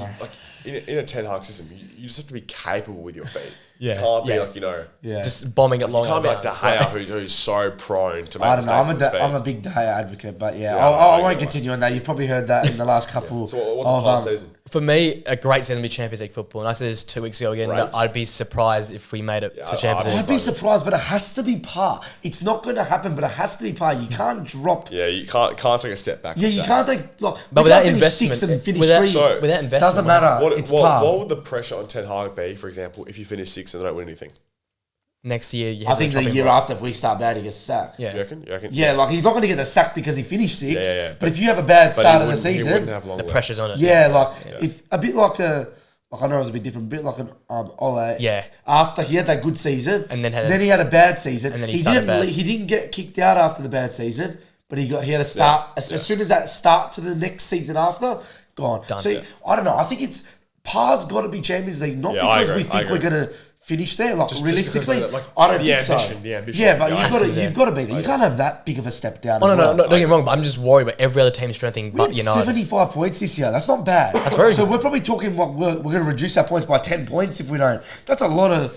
[SPEAKER 2] in a Ten Hag system, you just have to be capable with your feet.
[SPEAKER 1] Yeah,
[SPEAKER 2] You can't be
[SPEAKER 1] yeah.
[SPEAKER 2] like, you know,
[SPEAKER 3] Yeah.
[SPEAKER 1] Just bombing it long.
[SPEAKER 2] you can't be like De
[SPEAKER 1] out of bounds.
[SPEAKER 2] Gea who's so prone to make
[SPEAKER 3] I don't know.
[SPEAKER 2] mistakes on his
[SPEAKER 3] I'm a
[SPEAKER 2] feet.
[SPEAKER 3] big De Gea advocate, but yeah,
[SPEAKER 2] Yeah,
[SPEAKER 3] I
[SPEAKER 2] I
[SPEAKER 3] won't
[SPEAKER 2] get
[SPEAKER 3] continue on that. You've probably heard that in the last couple.
[SPEAKER 2] So what's
[SPEAKER 3] of,
[SPEAKER 2] the past season?
[SPEAKER 1] For me, a great season to be Champions League football. And I said this 2 weeks ago again.
[SPEAKER 2] Great.
[SPEAKER 1] That I'd be surprised if we made it
[SPEAKER 2] Yeah,
[SPEAKER 1] to Champions League.
[SPEAKER 3] I'd be surprised, but it has to be par. It's not going to happen, but it has to be par. You can't drop.
[SPEAKER 2] Yeah, you can't take a step back.
[SPEAKER 3] Yeah, you can't take. Like,
[SPEAKER 1] But
[SPEAKER 3] we
[SPEAKER 1] without
[SPEAKER 3] can't finish sixth
[SPEAKER 1] investment,
[SPEAKER 3] and finish
[SPEAKER 1] without,
[SPEAKER 3] three.
[SPEAKER 2] So-
[SPEAKER 1] without investment,
[SPEAKER 3] Doesn't matter.
[SPEAKER 2] What,
[SPEAKER 3] it's
[SPEAKER 2] what,
[SPEAKER 3] par.
[SPEAKER 2] what would the pressure on Ten Hag be, for example, if you finish sixth and don't win anything?
[SPEAKER 1] Next year, you
[SPEAKER 3] I
[SPEAKER 1] have
[SPEAKER 3] think
[SPEAKER 1] the
[SPEAKER 3] the
[SPEAKER 1] chopping
[SPEAKER 3] year
[SPEAKER 1] block.
[SPEAKER 3] after, if we start bad, he gets sacked.
[SPEAKER 1] Yeah.
[SPEAKER 2] You reckon? You reckon?
[SPEAKER 3] Yeah, like he's not going to get the sack because he finished sixth.
[SPEAKER 2] Yeah.
[SPEAKER 3] But if you have a bad
[SPEAKER 2] But
[SPEAKER 3] start of the
[SPEAKER 2] he wouldn't
[SPEAKER 3] season,
[SPEAKER 2] have long
[SPEAKER 1] The
[SPEAKER 2] left.
[SPEAKER 1] pressure's on it.
[SPEAKER 3] yeah, like if a bit like a. Like I know it was a bit different, a bit like an Ole.
[SPEAKER 1] Yeah.
[SPEAKER 3] After he had that good season,
[SPEAKER 1] And then
[SPEAKER 3] he had a bad season,
[SPEAKER 1] and then he started
[SPEAKER 3] didn't
[SPEAKER 1] bad.
[SPEAKER 3] he didn't get kicked out after the bad season, but he had a start as soon as that start to the next season after gone.
[SPEAKER 1] Done.
[SPEAKER 3] So I don't know. I think it's par's got to be Champions League, not
[SPEAKER 2] Yeah, I
[SPEAKER 3] because
[SPEAKER 2] agree,
[SPEAKER 3] we
[SPEAKER 2] I
[SPEAKER 3] think we're
[SPEAKER 2] agree.
[SPEAKER 3] gonna finish there. Like
[SPEAKER 2] Just
[SPEAKER 3] realistically,
[SPEAKER 2] because of that, like,
[SPEAKER 3] I don't
[SPEAKER 2] the
[SPEAKER 3] think
[SPEAKER 2] ambition,
[SPEAKER 3] so.
[SPEAKER 2] the ambition.
[SPEAKER 3] Yeah, but
[SPEAKER 2] Yeah, I
[SPEAKER 1] see that.
[SPEAKER 3] you've got to be there. You can't have that big of a step down.
[SPEAKER 1] Oh,
[SPEAKER 3] as
[SPEAKER 1] no,
[SPEAKER 3] well.
[SPEAKER 1] don't get me wrong, but I'm just worried about every other team strengthening
[SPEAKER 3] We
[SPEAKER 1] but
[SPEAKER 3] had
[SPEAKER 1] United.
[SPEAKER 3] 75 points this year. That's not bad. That's
[SPEAKER 1] very
[SPEAKER 3] So
[SPEAKER 1] good.
[SPEAKER 3] we're probably talking what we're going to reduce our points by 10 points if we don't. That's a lot of.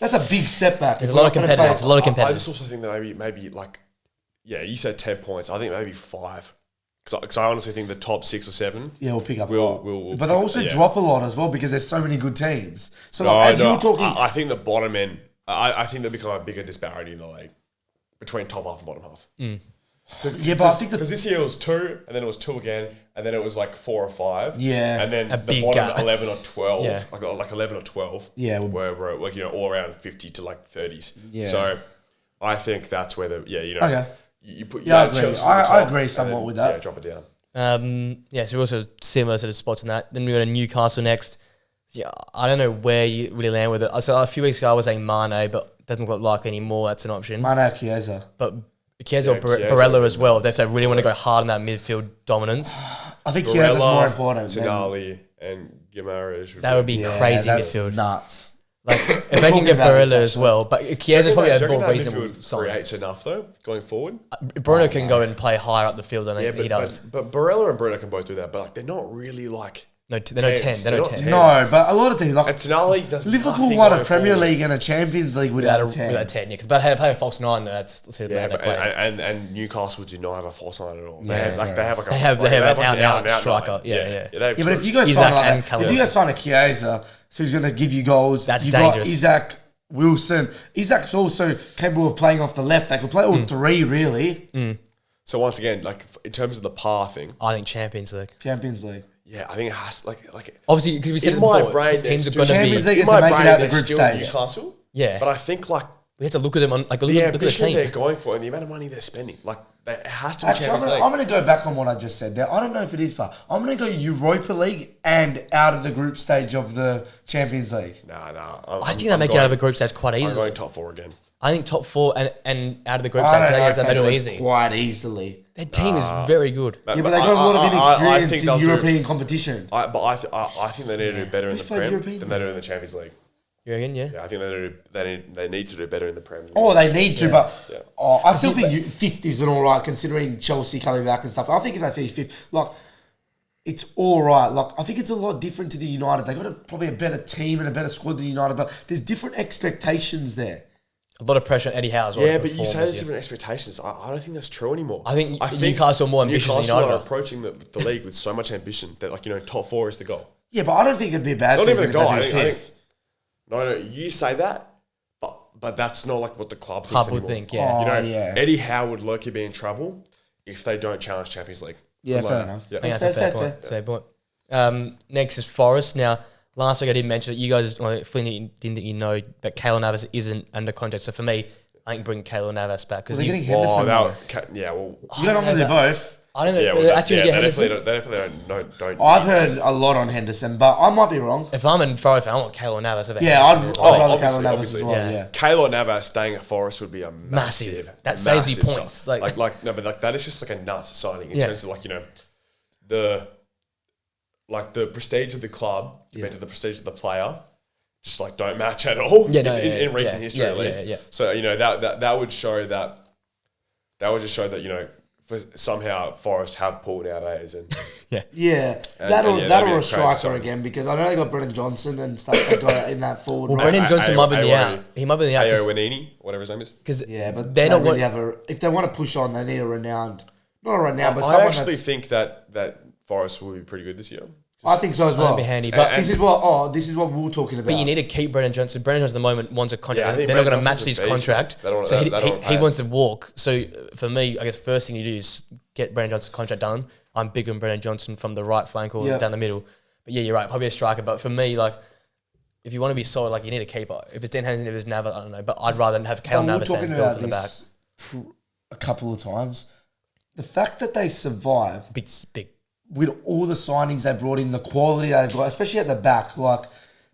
[SPEAKER 3] That's a big setback.
[SPEAKER 1] There's
[SPEAKER 3] If
[SPEAKER 1] a lot
[SPEAKER 3] we're
[SPEAKER 1] of
[SPEAKER 3] not gonna
[SPEAKER 1] competitors.
[SPEAKER 3] play-
[SPEAKER 1] A lot of
[SPEAKER 2] I
[SPEAKER 1] competitors.
[SPEAKER 2] just also think that maybe like, yeah, you said 10 points. I think maybe 5. Because I honestly think the top 6 or 7.
[SPEAKER 3] Yeah, we'll pick up a
[SPEAKER 2] We'll-
[SPEAKER 3] lot.
[SPEAKER 2] we'll
[SPEAKER 3] But they also
[SPEAKER 2] yeah.
[SPEAKER 3] drop a lot as well because there's so many good teams. So
[SPEAKER 2] No,
[SPEAKER 3] like, as
[SPEAKER 2] no,
[SPEAKER 3] you're talking,
[SPEAKER 2] I think the bottom end. I think there become a bigger disparity in the league between top half and bottom half.
[SPEAKER 3] yeah, but I think
[SPEAKER 2] Because this year it was 2, and then it was 2 again, and then it was like 4 or 5.
[SPEAKER 3] Yeah.
[SPEAKER 2] and then
[SPEAKER 1] A
[SPEAKER 2] the
[SPEAKER 1] big
[SPEAKER 2] bottom
[SPEAKER 1] gap.
[SPEAKER 2] 11 or 12,
[SPEAKER 1] Yeah.
[SPEAKER 2] like 11 or 12,
[SPEAKER 3] Yeah,
[SPEAKER 2] were like, you know, all around 50 to like 30s.
[SPEAKER 3] Yeah.
[SPEAKER 2] So I think that's where the you know
[SPEAKER 3] Okay.
[SPEAKER 2] you put
[SPEAKER 3] Yeah, I
[SPEAKER 2] add
[SPEAKER 3] agree.
[SPEAKER 2] Chelsea to
[SPEAKER 3] I
[SPEAKER 2] the top
[SPEAKER 3] agree
[SPEAKER 2] and
[SPEAKER 3] somewhat
[SPEAKER 2] then,
[SPEAKER 3] with that.
[SPEAKER 2] Yeah, drop it down.
[SPEAKER 1] Yeah, so we're also similar to the spots in that. Then we go to Newcastle next. Yeah, I don't know where you really land with it. So a few weeks ago I was saying Mane, but it doesn't look like anymore. That's an option.
[SPEAKER 3] Mane Chiesa.
[SPEAKER 1] But Chiesa
[SPEAKER 2] Yeah,
[SPEAKER 1] or
[SPEAKER 2] Chiesa
[SPEAKER 1] Barella
[SPEAKER 2] would
[SPEAKER 1] as
[SPEAKER 2] be
[SPEAKER 1] well.
[SPEAKER 2] nice.
[SPEAKER 1] If they really want to go hard in that midfield dominance,
[SPEAKER 3] I think Chiesa's
[SPEAKER 2] Barella,
[SPEAKER 3] more important. than-
[SPEAKER 2] Tonali and Guimaraes
[SPEAKER 1] that would be
[SPEAKER 3] Yeah,
[SPEAKER 1] crazy
[SPEAKER 3] that's
[SPEAKER 1] midfield.
[SPEAKER 3] nuts.
[SPEAKER 1] Like if they
[SPEAKER 3] talking
[SPEAKER 1] can get
[SPEAKER 3] about this,
[SPEAKER 1] Barella as
[SPEAKER 3] actually.
[SPEAKER 1] well, but
[SPEAKER 2] Do you
[SPEAKER 1] Chiesa's
[SPEAKER 2] reckon
[SPEAKER 1] probably
[SPEAKER 2] that-
[SPEAKER 1] a
[SPEAKER 2] do you
[SPEAKER 1] more
[SPEAKER 2] reckon that
[SPEAKER 1] reasonable
[SPEAKER 2] midfield
[SPEAKER 1] sign.
[SPEAKER 2] creates enough though going forward?
[SPEAKER 1] Bruno can go and play higher up the field than
[SPEAKER 2] Yeah,
[SPEAKER 1] he does.
[SPEAKER 2] but Barella and Bruno can both do that, but like they're not really like
[SPEAKER 1] No, they're no 10.
[SPEAKER 2] tens.
[SPEAKER 1] They're no
[SPEAKER 2] They're
[SPEAKER 1] 10.
[SPEAKER 2] not
[SPEAKER 3] No, but a lot of teams like
[SPEAKER 2] and Tonali does
[SPEAKER 3] Liverpool
[SPEAKER 2] nothing
[SPEAKER 3] won a
[SPEAKER 2] going
[SPEAKER 3] Premier
[SPEAKER 2] forward.
[SPEAKER 3] League and a Champions League without a 10.
[SPEAKER 1] Without a 10, yeah. Because they play a false 9, that's how
[SPEAKER 2] Yeah,
[SPEAKER 1] they
[SPEAKER 2] but,
[SPEAKER 1] play.
[SPEAKER 2] and Newcastle do not have a false line at all. They
[SPEAKER 3] Yeah,
[SPEAKER 2] have like
[SPEAKER 3] fair.
[SPEAKER 2] like
[SPEAKER 1] They have an
[SPEAKER 2] like
[SPEAKER 1] out-and-out
[SPEAKER 2] an
[SPEAKER 1] striker.
[SPEAKER 2] nine.
[SPEAKER 1] Yeah.
[SPEAKER 2] they have
[SPEAKER 3] Yeah, but
[SPEAKER 2] two.
[SPEAKER 3] if you go
[SPEAKER 1] Isaac
[SPEAKER 3] sign like
[SPEAKER 1] and
[SPEAKER 3] that,
[SPEAKER 1] Callum
[SPEAKER 3] if you go
[SPEAKER 1] Wilson.
[SPEAKER 3] sign a Chiesa who's going to give you goals,
[SPEAKER 1] That's
[SPEAKER 3] you've got
[SPEAKER 1] dangerous.
[SPEAKER 3] Isaac Wilson. Isaac's also capable of playing off the left. They could play all three really.
[SPEAKER 2] So once again, like in terms of the par thing,
[SPEAKER 1] I think Champions League.
[SPEAKER 3] Champions League.
[SPEAKER 2] yeah, I think it has like
[SPEAKER 1] Obviously, because we said
[SPEAKER 2] in
[SPEAKER 1] it
[SPEAKER 2] my
[SPEAKER 1] before,
[SPEAKER 2] brain,
[SPEAKER 1] teams are
[SPEAKER 2] there's
[SPEAKER 1] going to
[SPEAKER 3] Champions
[SPEAKER 1] be...
[SPEAKER 3] League
[SPEAKER 2] in
[SPEAKER 3] to
[SPEAKER 2] my
[SPEAKER 3] make it
[SPEAKER 2] brain
[SPEAKER 3] out the
[SPEAKER 2] they're
[SPEAKER 3] group
[SPEAKER 2] still
[SPEAKER 3] stage.
[SPEAKER 2] Newcastle.
[SPEAKER 1] Yeah.
[SPEAKER 2] But I think like
[SPEAKER 1] We have to look at them on... Like, look
[SPEAKER 2] the
[SPEAKER 1] at the
[SPEAKER 2] ambition they're
[SPEAKER 1] team.
[SPEAKER 2] going for and the amount of money they're spending, like it has to be
[SPEAKER 3] Actually,
[SPEAKER 2] Champions League.
[SPEAKER 3] I'm going to go back on what I just said there. I don't know if it is far. I'm going to go Europa League and out of the group stage of the Champions League.
[SPEAKER 2] Nah.
[SPEAKER 1] I think they make it out of a group stage quite
[SPEAKER 2] I'm
[SPEAKER 1] easily.
[SPEAKER 2] going top 4 again.
[SPEAKER 1] I think top 4 and out of the group
[SPEAKER 3] I
[SPEAKER 1] stage,
[SPEAKER 3] don't know if
[SPEAKER 1] they do it easy.
[SPEAKER 3] quite easily.
[SPEAKER 1] Their team is very good.
[SPEAKER 3] Yeah, but they got a lot of
[SPEAKER 2] I
[SPEAKER 3] inexperience
[SPEAKER 2] think
[SPEAKER 3] in
[SPEAKER 2] they'll do-
[SPEAKER 3] European competition.
[SPEAKER 2] I think they need to do better in
[SPEAKER 3] Who's
[SPEAKER 2] the
[SPEAKER 3] played
[SPEAKER 2] Prem
[SPEAKER 3] European
[SPEAKER 2] than they do in the Champions League.
[SPEAKER 1] You reckon, yeah?
[SPEAKER 2] Yeah, I think they need to do better in the Prem.
[SPEAKER 3] Oh, they need to, but
[SPEAKER 2] Yeah.
[SPEAKER 3] I still think fifth is an all right considering Chelsea coming back and stuff. I think if they finish fifth, like it's all right. Like I think it's a lot different to the United. They got probably a better team and a better squad than United, but there's different expectations there.
[SPEAKER 1] A lot of pressure on Eddie Howe as well.
[SPEAKER 2] Yeah,
[SPEAKER 1] to
[SPEAKER 2] but you
[SPEAKER 1] perform
[SPEAKER 2] say
[SPEAKER 1] this
[SPEAKER 2] there's
[SPEAKER 1] year.
[SPEAKER 2] different expectations. I don't think that's true anymore.
[SPEAKER 1] I think Newcastle are more ambitious than
[SPEAKER 2] Newcastle
[SPEAKER 1] United
[SPEAKER 2] are
[SPEAKER 1] are.
[SPEAKER 2] approaching the league with so much ambition that, like, you know, top 4 is the goal.
[SPEAKER 3] Yeah, but I don't think it'd be a bad
[SPEAKER 2] Not
[SPEAKER 3] season
[SPEAKER 2] even a
[SPEAKER 3] if
[SPEAKER 2] goal.
[SPEAKER 3] they
[SPEAKER 2] I
[SPEAKER 3] finish
[SPEAKER 2] think,
[SPEAKER 3] fifth.
[SPEAKER 2] no, you say that, but that's not like what the club thinks
[SPEAKER 1] Club would
[SPEAKER 2] anymore.
[SPEAKER 1] think, yeah.
[SPEAKER 2] You know,
[SPEAKER 3] yeah.
[SPEAKER 2] Eddie Howe would low-key be in trouble if they don't challenge Champions League.
[SPEAKER 3] Yeah,
[SPEAKER 2] Something
[SPEAKER 3] fair
[SPEAKER 2] like
[SPEAKER 3] enough.
[SPEAKER 2] that.
[SPEAKER 1] I think
[SPEAKER 2] Yeah.
[SPEAKER 1] that's a fair point. That's a fair point. Next is Forest. Now, last week I did mention that you guys, Flynn, didn't think you know, but Keylor Navas isn't under contract. So for me, I think bring Keylor Navas back because
[SPEAKER 3] Well, they're getting
[SPEAKER 2] Oh,
[SPEAKER 3] Henderson. though.
[SPEAKER 2] yeah, well,
[SPEAKER 3] You don't want to do both.
[SPEAKER 1] I don't know.
[SPEAKER 2] yeah,
[SPEAKER 1] Well,
[SPEAKER 2] well,
[SPEAKER 1] actually,
[SPEAKER 2] yeah,
[SPEAKER 1] get
[SPEAKER 2] they
[SPEAKER 1] Henderson.
[SPEAKER 2] definitely don't.
[SPEAKER 3] I've heard a lot on Henderson, but I might be wrong.
[SPEAKER 1] If I'm in Forest, I want Keylor Navas over
[SPEAKER 3] Yeah,
[SPEAKER 1] Henderson.
[SPEAKER 3] I'd rather
[SPEAKER 2] obviously,
[SPEAKER 3] Keylor Navas as well.
[SPEAKER 1] yeah.
[SPEAKER 3] Yeah.
[SPEAKER 2] Keylor Navas staying at Forest would be a
[SPEAKER 1] Massive.
[SPEAKER 2] massive.
[SPEAKER 1] That saves you
[SPEAKER 2] massive
[SPEAKER 1] points.
[SPEAKER 2] sign.
[SPEAKER 1] Like-
[SPEAKER 2] Like no, but like that is just like a nuts signing in
[SPEAKER 1] Yeah.
[SPEAKER 2] terms of, like, you know, the prestige of the club compared to the prestige of the player, just like don't match at all.
[SPEAKER 1] Yeah, no,
[SPEAKER 2] in recent
[SPEAKER 1] yeah,
[SPEAKER 2] history
[SPEAKER 1] yeah,
[SPEAKER 2] at least.
[SPEAKER 1] yeah.
[SPEAKER 2] So, you know, that would show that. That would just show that, you know, for somehow Forest have Paul nowadays, and
[SPEAKER 3] Yeah,
[SPEAKER 2] And-
[SPEAKER 3] that
[SPEAKER 2] and
[SPEAKER 3] or
[SPEAKER 2] yeah,
[SPEAKER 3] that
[SPEAKER 2] that'd be
[SPEAKER 3] or
[SPEAKER 2] a
[SPEAKER 3] a
[SPEAKER 2] crazy
[SPEAKER 3] striker
[SPEAKER 2] sign.
[SPEAKER 3] again, because I know they got Brennan Johnson and stuff they got in that forward.
[SPEAKER 1] Well,
[SPEAKER 3] role.
[SPEAKER 1] Brennan Johnson might be in the
[SPEAKER 2] Ayo-
[SPEAKER 1] out. He might be in the out
[SPEAKER 2] Ayo Wanini, whatever his name is.
[SPEAKER 1] because
[SPEAKER 3] Yeah, but
[SPEAKER 1] they're
[SPEAKER 3] they
[SPEAKER 1] not
[SPEAKER 3] really
[SPEAKER 1] what.
[SPEAKER 3] have a. If they want to push on, they need a renowned, not a renowned, but
[SPEAKER 2] I
[SPEAKER 3] someone
[SPEAKER 2] actually
[SPEAKER 3] that's.
[SPEAKER 2] think that Forest will be pretty good this year.
[SPEAKER 3] I think so as well.
[SPEAKER 1] That'd be handy, but
[SPEAKER 3] this is what we were talking about.
[SPEAKER 1] But you need to keep Brennan Johnson. Brennan Johnson at the moment wants a contract.
[SPEAKER 2] Yeah, I think
[SPEAKER 1] They're not going to
[SPEAKER 2] Brennan
[SPEAKER 1] match his
[SPEAKER 2] Johnson's a beast,
[SPEAKER 1] contract.
[SPEAKER 2] man. They don't-
[SPEAKER 1] So
[SPEAKER 2] they don't
[SPEAKER 1] he
[SPEAKER 2] pay him.
[SPEAKER 1] wants to walk. So for me, I guess first thing you do is get Brennan Johnson's contract done. I'm big on Brennan Johnson from the right flank or
[SPEAKER 3] Yeah.
[SPEAKER 1] down the middle. But yeah, you're right. Probably a striker. But for me, like, if you want to be solid, like, you need a keeper. If it's Dan Hansen, if it's Navas, I don't know. But I'd rather have
[SPEAKER 3] But
[SPEAKER 1] Kale
[SPEAKER 3] we were
[SPEAKER 1] Navas
[SPEAKER 3] talking
[SPEAKER 1] and build
[SPEAKER 3] about
[SPEAKER 1] from the back.
[SPEAKER 3] this a couple of times. The fact that they survived
[SPEAKER 1] Big.
[SPEAKER 3] with all the signings they brought in, the quality they've got, especially at the back, like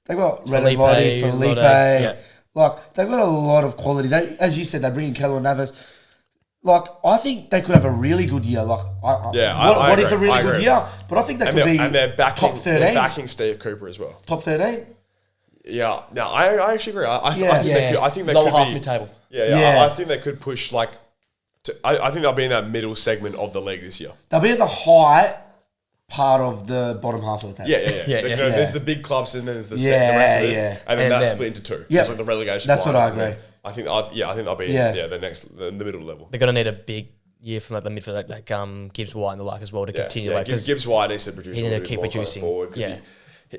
[SPEAKER 3] they got
[SPEAKER 1] Felipe,
[SPEAKER 3] Felipe,
[SPEAKER 1] Lotto, yeah.
[SPEAKER 3] like they've got a lot of quality. They, as you said, they bring in Keylor Navas. Like I think they could have a really good year. Like what
[SPEAKER 2] I
[SPEAKER 3] is a
[SPEAKER 2] agree.
[SPEAKER 3] really
[SPEAKER 2] I
[SPEAKER 3] good
[SPEAKER 2] agree.
[SPEAKER 3] year? But I think they
[SPEAKER 2] And
[SPEAKER 3] could
[SPEAKER 2] they're,
[SPEAKER 3] be
[SPEAKER 2] and they're backing,
[SPEAKER 3] top 13,
[SPEAKER 2] they're backing Steve Cooper as well.
[SPEAKER 3] top 13.
[SPEAKER 2] Yeah, no, I actually agree. I
[SPEAKER 3] Yeah.
[SPEAKER 2] think they could. I think they
[SPEAKER 1] Lower
[SPEAKER 2] could
[SPEAKER 1] half
[SPEAKER 2] be
[SPEAKER 1] mid-table.
[SPEAKER 2] Yeah. I think they could push like. I think they'll be in that middle segment of the league this year.
[SPEAKER 3] They'll be at the high part of the bottom half of the table.
[SPEAKER 2] Yeah.
[SPEAKER 1] Yeah,
[SPEAKER 2] Like,
[SPEAKER 1] yeah.
[SPEAKER 2] There's the big clubs and then there's the
[SPEAKER 3] Yeah,
[SPEAKER 2] the rest of it,
[SPEAKER 3] yeah.
[SPEAKER 2] and then
[SPEAKER 1] And
[SPEAKER 2] that's
[SPEAKER 1] them.
[SPEAKER 2] split into two.
[SPEAKER 3] Yeah.
[SPEAKER 2] It's like the relegation.
[SPEAKER 3] That's what I
[SPEAKER 2] finals, and then
[SPEAKER 3] agree.
[SPEAKER 2] I think they'll be
[SPEAKER 3] Yeah.
[SPEAKER 2] the middle level.
[SPEAKER 1] They're going to need a big year from like the midfield, like Gibbs White and the like as well to continue. Like, 'cause
[SPEAKER 2] Gibbs White needs to produce.
[SPEAKER 1] he
[SPEAKER 2] a
[SPEAKER 1] need to
[SPEAKER 2] little bit
[SPEAKER 1] keep
[SPEAKER 2] more going
[SPEAKER 1] producing.
[SPEAKER 2] forward 'cause
[SPEAKER 1] Yeah.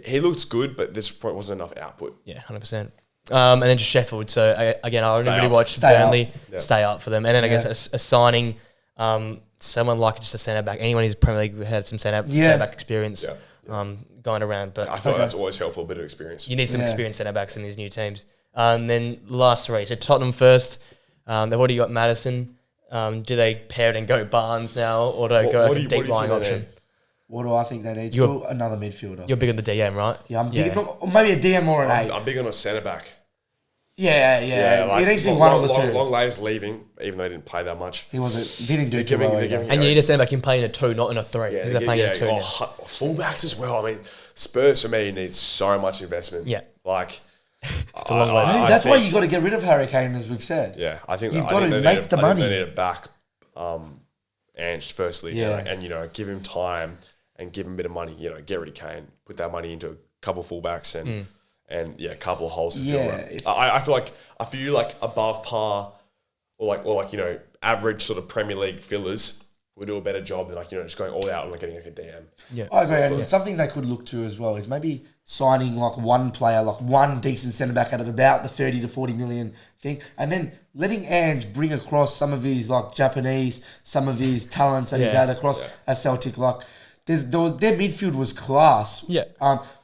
[SPEAKER 2] he looks good, but this probably wasn't enough output.
[SPEAKER 1] Yeah, 100%. And then just Sheffield. So again, I only
[SPEAKER 2] Stay
[SPEAKER 1] really
[SPEAKER 2] up.
[SPEAKER 1] watched
[SPEAKER 3] Stay
[SPEAKER 1] Burnley
[SPEAKER 2] up.
[SPEAKER 1] stay up for them. And then I guess a signing, someone like just a centre back. Anyone who's Premier League had some centre back experience going around. But
[SPEAKER 2] I thought that's always helpful, a bit of experience.
[SPEAKER 1] you need some
[SPEAKER 3] Yeah.
[SPEAKER 1] experienced centre backs in these new teams. Then last three. So Tottenham first. They've already got Madison. Do they pair it and go Barnes now, or do they go like a deep lying option?
[SPEAKER 3] What do I think they need?
[SPEAKER 1] You're-
[SPEAKER 3] Still another midfielder.
[SPEAKER 1] You're big on the DM, right?
[SPEAKER 3] Yeah, I'm big. Or maybe a DM or an 8.
[SPEAKER 2] I'm big on a centre back.
[SPEAKER 3] Yeah. It needs to be one of the two.
[SPEAKER 2] Long Lay's leaving, even though he didn't play that much.
[SPEAKER 3] He didn't do too
[SPEAKER 2] giving-
[SPEAKER 3] well
[SPEAKER 2] they're
[SPEAKER 3] either.
[SPEAKER 2] giving-
[SPEAKER 1] And you need a centre back in playing a 2, not in a 3. Because they're playing in a 2 now.
[SPEAKER 2] Fullbacks as well. I mean, Spurs for me needs so much investment.
[SPEAKER 1] Yeah.
[SPEAKER 2] Like,
[SPEAKER 1] It's a long way.
[SPEAKER 3] I think that's why you got to get rid of Harry Kane, as we've said.
[SPEAKER 2] Yeah, I think
[SPEAKER 3] You've
[SPEAKER 2] I
[SPEAKER 3] got
[SPEAKER 2] think
[SPEAKER 3] to
[SPEAKER 2] they
[SPEAKER 3] make
[SPEAKER 2] need
[SPEAKER 3] the
[SPEAKER 2] I think
[SPEAKER 3] money.
[SPEAKER 2] They need to back Ange firstly,
[SPEAKER 3] Yeah.
[SPEAKER 2] and give him time and give him a bit of money. Get rid of Kane, put that money into a couple fullbacks and a couple of holes to fill.
[SPEAKER 3] Yeah,
[SPEAKER 2] Right? I feel like above par or average sort of Premier League fillers will do a better job than just going all out and getting like a DM.
[SPEAKER 1] Yeah.
[SPEAKER 3] I agree. And something they could look to as well is maybe signing like one player, like one decent centre back out of about the 30 to 40 million thing, and then letting Ange bring across some of his like Japanese, some of his talents that he's had across at Celtic. Like their midfield was class.
[SPEAKER 1] Yeah.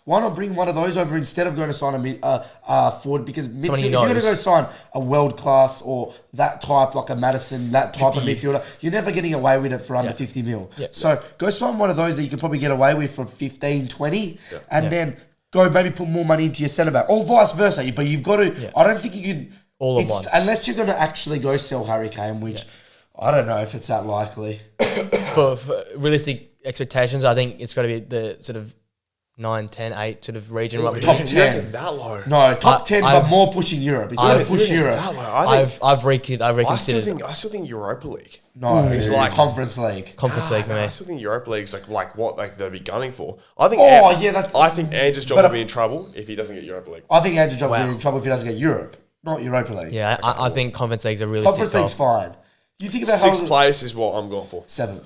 [SPEAKER 3] Why not bring one of those over instead of going to sign a forward? Because midfield,
[SPEAKER 1] Someone
[SPEAKER 3] if
[SPEAKER 1] he
[SPEAKER 3] you're going to
[SPEAKER 1] knows.
[SPEAKER 3] go sign a world class or that type, like a Madison, that type of midfielder, you're never getting away with it for under 50 mil.
[SPEAKER 1] Yeah.
[SPEAKER 3] So go sign one of those that you can probably get away with for 15, 20, and then go maybe put more money into your centre back, or vice versa. But you've got to. I don't think you can.
[SPEAKER 1] All in one.
[SPEAKER 3] Unless you're going to actually go sell Harry Kane, which I don't know if it's that likely.
[SPEAKER 1] For realistic expectations, I think it's got to be the sort of 9, 10, 8 sort of region. Right
[SPEAKER 3] Top
[SPEAKER 1] between-
[SPEAKER 3] 10.
[SPEAKER 2] That low.
[SPEAKER 3] No, top 10, but
[SPEAKER 1] I've-
[SPEAKER 3] more pushing Europe. It's going to push Europe.
[SPEAKER 2] That low. I still
[SPEAKER 1] reconsidered
[SPEAKER 2] think Europa League.
[SPEAKER 3] No,
[SPEAKER 2] It's
[SPEAKER 3] it's
[SPEAKER 2] like-
[SPEAKER 3] like Conference League.
[SPEAKER 1] Conference League for
[SPEAKER 2] I
[SPEAKER 1] me.
[SPEAKER 2] still think Europa League's like what they'll be gunning for. I think.
[SPEAKER 3] That's.
[SPEAKER 2] I think Ange's job
[SPEAKER 3] But
[SPEAKER 2] will be in trouble if he doesn't get Europa League.
[SPEAKER 3] I think Andrew Job will be in trouble if he doesn't get Europe, not Europa League.
[SPEAKER 1] Yeah, I think Conference League's a really
[SPEAKER 3] Conference League's fine. You think about
[SPEAKER 2] Sixth
[SPEAKER 3] how
[SPEAKER 2] place is what I'm going for.
[SPEAKER 3] 7th.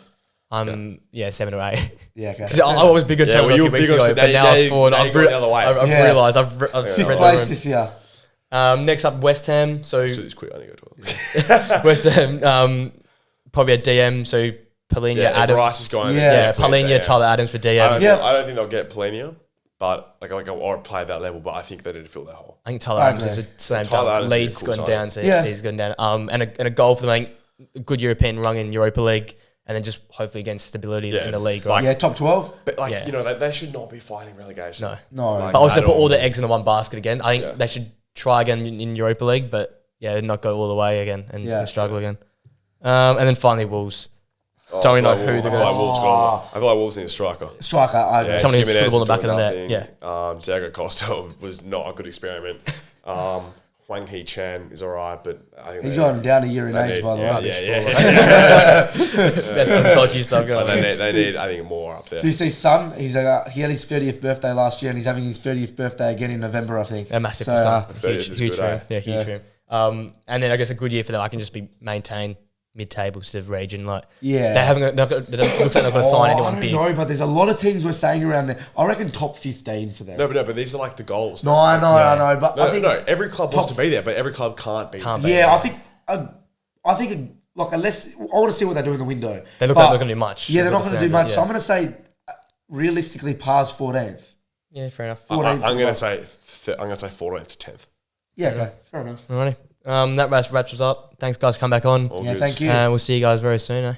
[SPEAKER 1] 7 or 8.
[SPEAKER 3] Yeah, okay.
[SPEAKER 1] Because I was big on
[SPEAKER 2] Yeah,
[SPEAKER 1] Tottenham
[SPEAKER 2] well,
[SPEAKER 1] a
[SPEAKER 2] you
[SPEAKER 1] few
[SPEAKER 2] were
[SPEAKER 1] weeks
[SPEAKER 2] big on-
[SPEAKER 1] ago, but
[SPEAKER 2] now-
[SPEAKER 1] now
[SPEAKER 2] now
[SPEAKER 1] I've
[SPEAKER 2] you-
[SPEAKER 1] fallen.
[SPEAKER 2] now
[SPEAKER 1] I've
[SPEAKER 2] you've gone the other way.
[SPEAKER 1] I've
[SPEAKER 3] Yeah.
[SPEAKER 1] realised I've read
[SPEAKER 3] Fifth
[SPEAKER 1] the
[SPEAKER 3] place
[SPEAKER 1] room.
[SPEAKER 3] this year.
[SPEAKER 1] Next up, West Ham. So
[SPEAKER 2] Just this quick, I need to go to toilet.
[SPEAKER 1] West Ham, probably a DM. So Polina,
[SPEAKER 2] Yeah, if
[SPEAKER 1] Adams.
[SPEAKER 2] Rice is going.
[SPEAKER 3] Yeah,
[SPEAKER 1] Polina, Tyler Adams for DM.
[SPEAKER 3] Yeah.
[SPEAKER 2] I don't think they'll get Polina, but or play at that level. But I think they need to fill that hole.
[SPEAKER 1] I think Tyler
[SPEAKER 3] I
[SPEAKER 1] Adams is a
[SPEAKER 3] agree.
[SPEAKER 1] slam
[SPEAKER 2] Tyler
[SPEAKER 1] dunk.
[SPEAKER 2] Adams is a
[SPEAKER 1] Leeds
[SPEAKER 2] cool
[SPEAKER 1] gone
[SPEAKER 2] signing.
[SPEAKER 1] down, so
[SPEAKER 3] Yeah.
[SPEAKER 1] he's gone down. And a goal for them. I think a good European run in Europa League, and then just hopefully against stability in the league. Right?
[SPEAKER 3] Yeah, top 12.
[SPEAKER 2] But
[SPEAKER 1] Yeah.
[SPEAKER 2] they should not be fighting relegation.
[SPEAKER 1] No.
[SPEAKER 3] No.
[SPEAKER 2] Like,
[SPEAKER 1] But also
[SPEAKER 2] at
[SPEAKER 1] put all
[SPEAKER 2] all.
[SPEAKER 1] the eggs in the one basket again. I think
[SPEAKER 2] Yeah.
[SPEAKER 1] they should try again in Europa League, but not go all the way again and struggle again. And then finally Wolves. Don't really know who they're going to.
[SPEAKER 2] I feel like Wolves need a striker.
[SPEAKER 3] Striker, I agree.
[SPEAKER 2] Yeah,
[SPEAKER 1] Someone who can put the
[SPEAKER 2] Jimenez
[SPEAKER 1] ball in the back
[SPEAKER 2] is
[SPEAKER 1] of the
[SPEAKER 2] doing
[SPEAKER 1] net,
[SPEAKER 2] nothing. Diego Costa was not a good experiment. Wang Hee Chan is alright, but I think
[SPEAKER 3] He's gone down a year in
[SPEAKER 2] they
[SPEAKER 3] age,
[SPEAKER 2] need-
[SPEAKER 3] by the way.
[SPEAKER 1] That's some dodgy stuff going
[SPEAKER 2] But
[SPEAKER 1] on.
[SPEAKER 2] they need, I think, more up there.
[SPEAKER 3] So you see, Son, he had his 30th birthday last year, and he's having his 30th birthday again in November, I think.
[SPEAKER 1] A massive
[SPEAKER 3] So,
[SPEAKER 1] for some.
[SPEAKER 2] 30th
[SPEAKER 1] Huge,
[SPEAKER 2] is
[SPEAKER 1] huge
[SPEAKER 2] good,
[SPEAKER 1] for him.
[SPEAKER 2] eh?
[SPEAKER 1] Yeah, huge for him. And then I guess a good year for them. I can just be maintain mid-table sort of region. Like
[SPEAKER 3] Yeah.
[SPEAKER 1] they haven't. Got, they don't, looks like they're going to sign
[SPEAKER 3] I
[SPEAKER 1] anyone
[SPEAKER 3] don't
[SPEAKER 1] big.
[SPEAKER 3] know, but there's a lot of teams we're saying around there. I reckon top 15 for them.
[SPEAKER 2] No, but these are like the goals.
[SPEAKER 3] No, I know, but I think
[SPEAKER 2] Every club wants
[SPEAKER 3] top-
[SPEAKER 2] to be there, but every club can't be.
[SPEAKER 1] Can't
[SPEAKER 2] there.
[SPEAKER 1] be.
[SPEAKER 3] yeah, I think like unless I want to see what they do in the window.
[SPEAKER 1] They look
[SPEAKER 3] But-
[SPEAKER 1] like they're not going to do much.
[SPEAKER 3] Yeah, they're
[SPEAKER 1] is
[SPEAKER 3] not
[SPEAKER 1] what
[SPEAKER 3] going
[SPEAKER 1] it
[SPEAKER 3] to do
[SPEAKER 1] sounds
[SPEAKER 3] much.
[SPEAKER 1] like,
[SPEAKER 3] So I'm going to say realistically, Par's 14th.
[SPEAKER 1] yeah, fair enough.
[SPEAKER 3] 14th.
[SPEAKER 2] I'm gonna say 14th to 10th.
[SPEAKER 3] Yeah, okay, fair enough.
[SPEAKER 1] Alrighty. That wraps us up. Thanks, guys, for coming back on.
[SPEAKER 2] All
[SPEAKER 3] Yeah,
[SPEAKER 2] good.
[SPEAKER 3] thank you.
[SPEAKER 1] And we'll see you guys very soon.